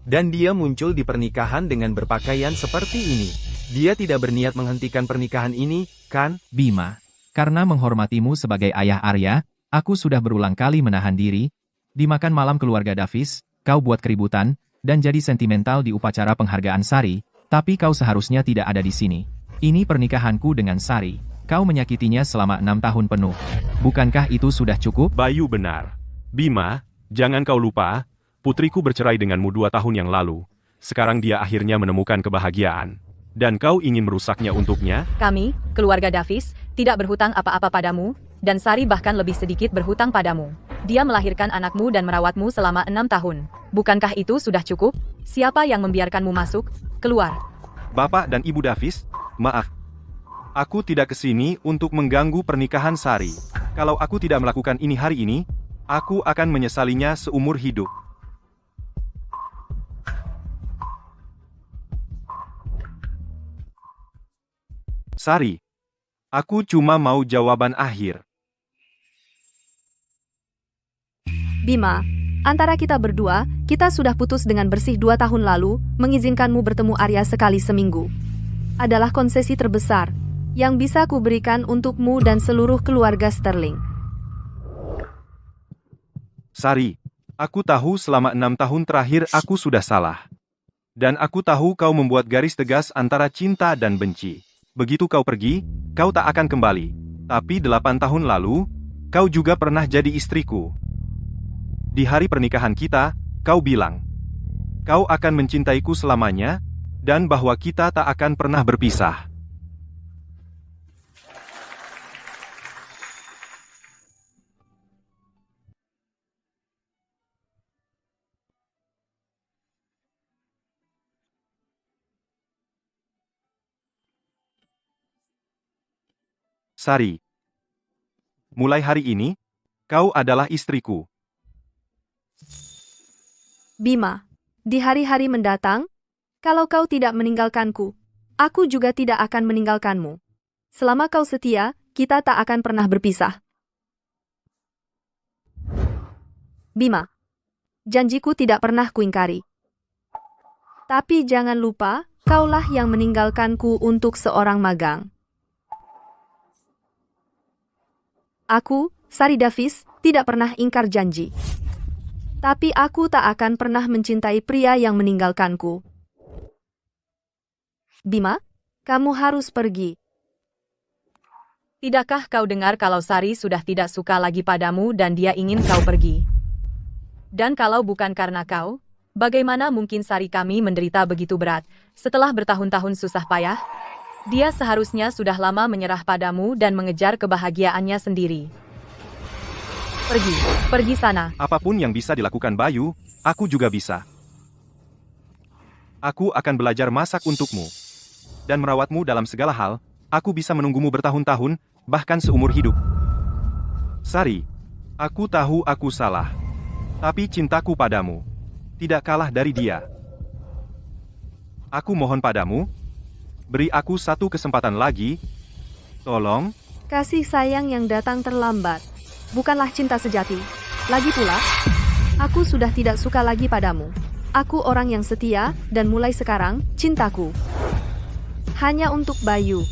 Dan dia muncul di pernikahan dengan berpakaian seperti ini. Dia tidak berniat menghentikan pernikahan ini, kan? Bima, karena menghormatimu sebagai ayah Arya, aku sudah berulang kali menahan diri. Di makan malam keluarga Davis, kau buat keributan, dan jadi sentimental di upacara penghargaan Sari, tapi kau seharusnya tidak ada di sini. Ini pernikahanku dengan Sari. Kau menyakitinya selama 6 tahun penuh. Bukankah itu sudah cukup? Bayu benar. Bima, jangan kau lupa, putriku bercerai denganmu 2 tahun yang lalu. Sekarang dia akhirnya menemukan kebahagiaan. Dan kau ingin merusaknya untuknya? Kami, keluarga Davis, tidak berhutang apa-apa padamu, dan Sari bahkan lebih sedikit berhutang padamu. Dia melahirkan anakmu dan merawatmu selama 6 tahun. Bukankah itu sudah cukup? Siapa yang membiarkanmu masuk? Keluar. Bapak dan Ibu Davis, maaf. Aku tidak kesini untuk mengganggu pernikahan Sari. Kalau aku tidak melakukan ini hari ini, aku akan menyesalinya seumur hidup. Sari, aku cuma mau jawaban akhir. Bima, antara kita berdua, kita sudah putus dengan bersih 2 tahun lalu, mengizinkanmu bertemu Arya sekali seminggu. Adalah konsesi terbesar yang bisa kuberikan untukmu dan seluruh keluarga Sterling. Sari, aku tahu selama 6 tahun terakhir aku sudah salah. Dan aku tahu kau membuat garis tegas antara cinta dan benci. Begitu kau pergi, kau tak akan kembali. Tapi 8 tahun lalu, kau juga pernah jadi istriku. Di hari pernikahan kita, kau bilang, kau akan mencintaiku selamanya, dan bahwa kita tak akan pernah berpisah. Sari, mulai hari ini, kau adalah istriku. Bima, di hari-hari mendatang, kalau kau tidak meninggalkanku, aku juga tidak akan meninggalkanmu. Selama kau setia, kita tak akan pernah berpisah. Bima, janjiku tidak pernah kuingkari. Tapi jangan lupa, kaulah yang meninggalkanku untuk seorang magang. Aku, Sari Davis, tidak pernah ingkar janji. Tapi aku tak akan pernah mencintai pria yang meninggalkanku. Bima, kamu harus pergi. Tidakkah kau dengar kalau Sari sudah tidak suka lagi padamu dan dia ingin kau pergi? Dan kalau bukan karena kau, bagaimana mungkin Sari kami menderita begitu berat? Setelah bertahun-tahun susah payah, dia seharusnya sudah lama menyerah padamu dan mengejar kebahagiaannya sendiri. Pergi sana. Apapun yang bisa dilakukan Bayu, aku juga bisa. Aku akan belajar masak untukmu. Dan merawatmu dalam segala hal, aku bisa menunggumu bertahun-tahun, bahkan seumur hidup. Sari, aku tahu aku salah. Tapi cintaku padamu tidak kalah dari dia. Aku mohon padamu, beri aku satu kesempatan lagi. Tolong. Kasih sayang yang datang terlambat bukanlah cinta sejati. Lagi pula, aku sudah tidak suka lagi padamu. Aku orang yang setia, dan mulai sekarang, cintaku hanya untuk Bayu.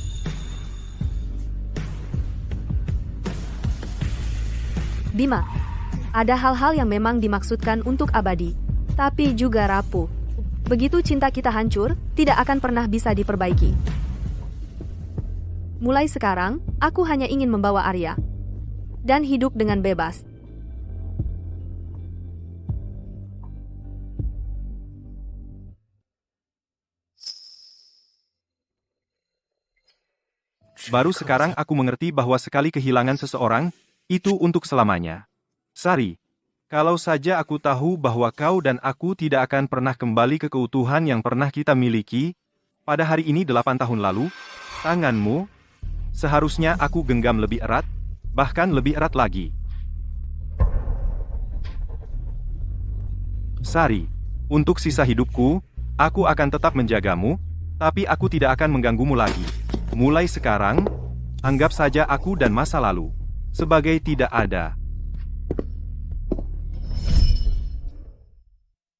Bima, ada hal-hal yang memang dimaksudkan untuk abadi, tapi juga rapuh. Begitu cinta kita hancur, tidak akan pernah bisa diperbaiki. Mulai sekarang, aku hanya ingin membawa Arya dan hidup dengan bebas. Baru sekarang aku mengerti bahwa sekali kehilangan seseorang, itu untuk selamanya. Sari, kalau saja aku tahu bahwa kau dan aku tidak akan pernah kembali ke keutuhan yang pernah kita miliki, pada hari ini 8 tahun lalu, tanganmu, seharusnya aku genggam lebih erat, bahkan lebih erat lagi. Sari, untuk sisa hidupku, aku akan tetap menjagamu, tapi aku tidak akan mengganggumu lagi. Mulai sekarang, anggap saja aku dan masa lalu sebagai tidak ada.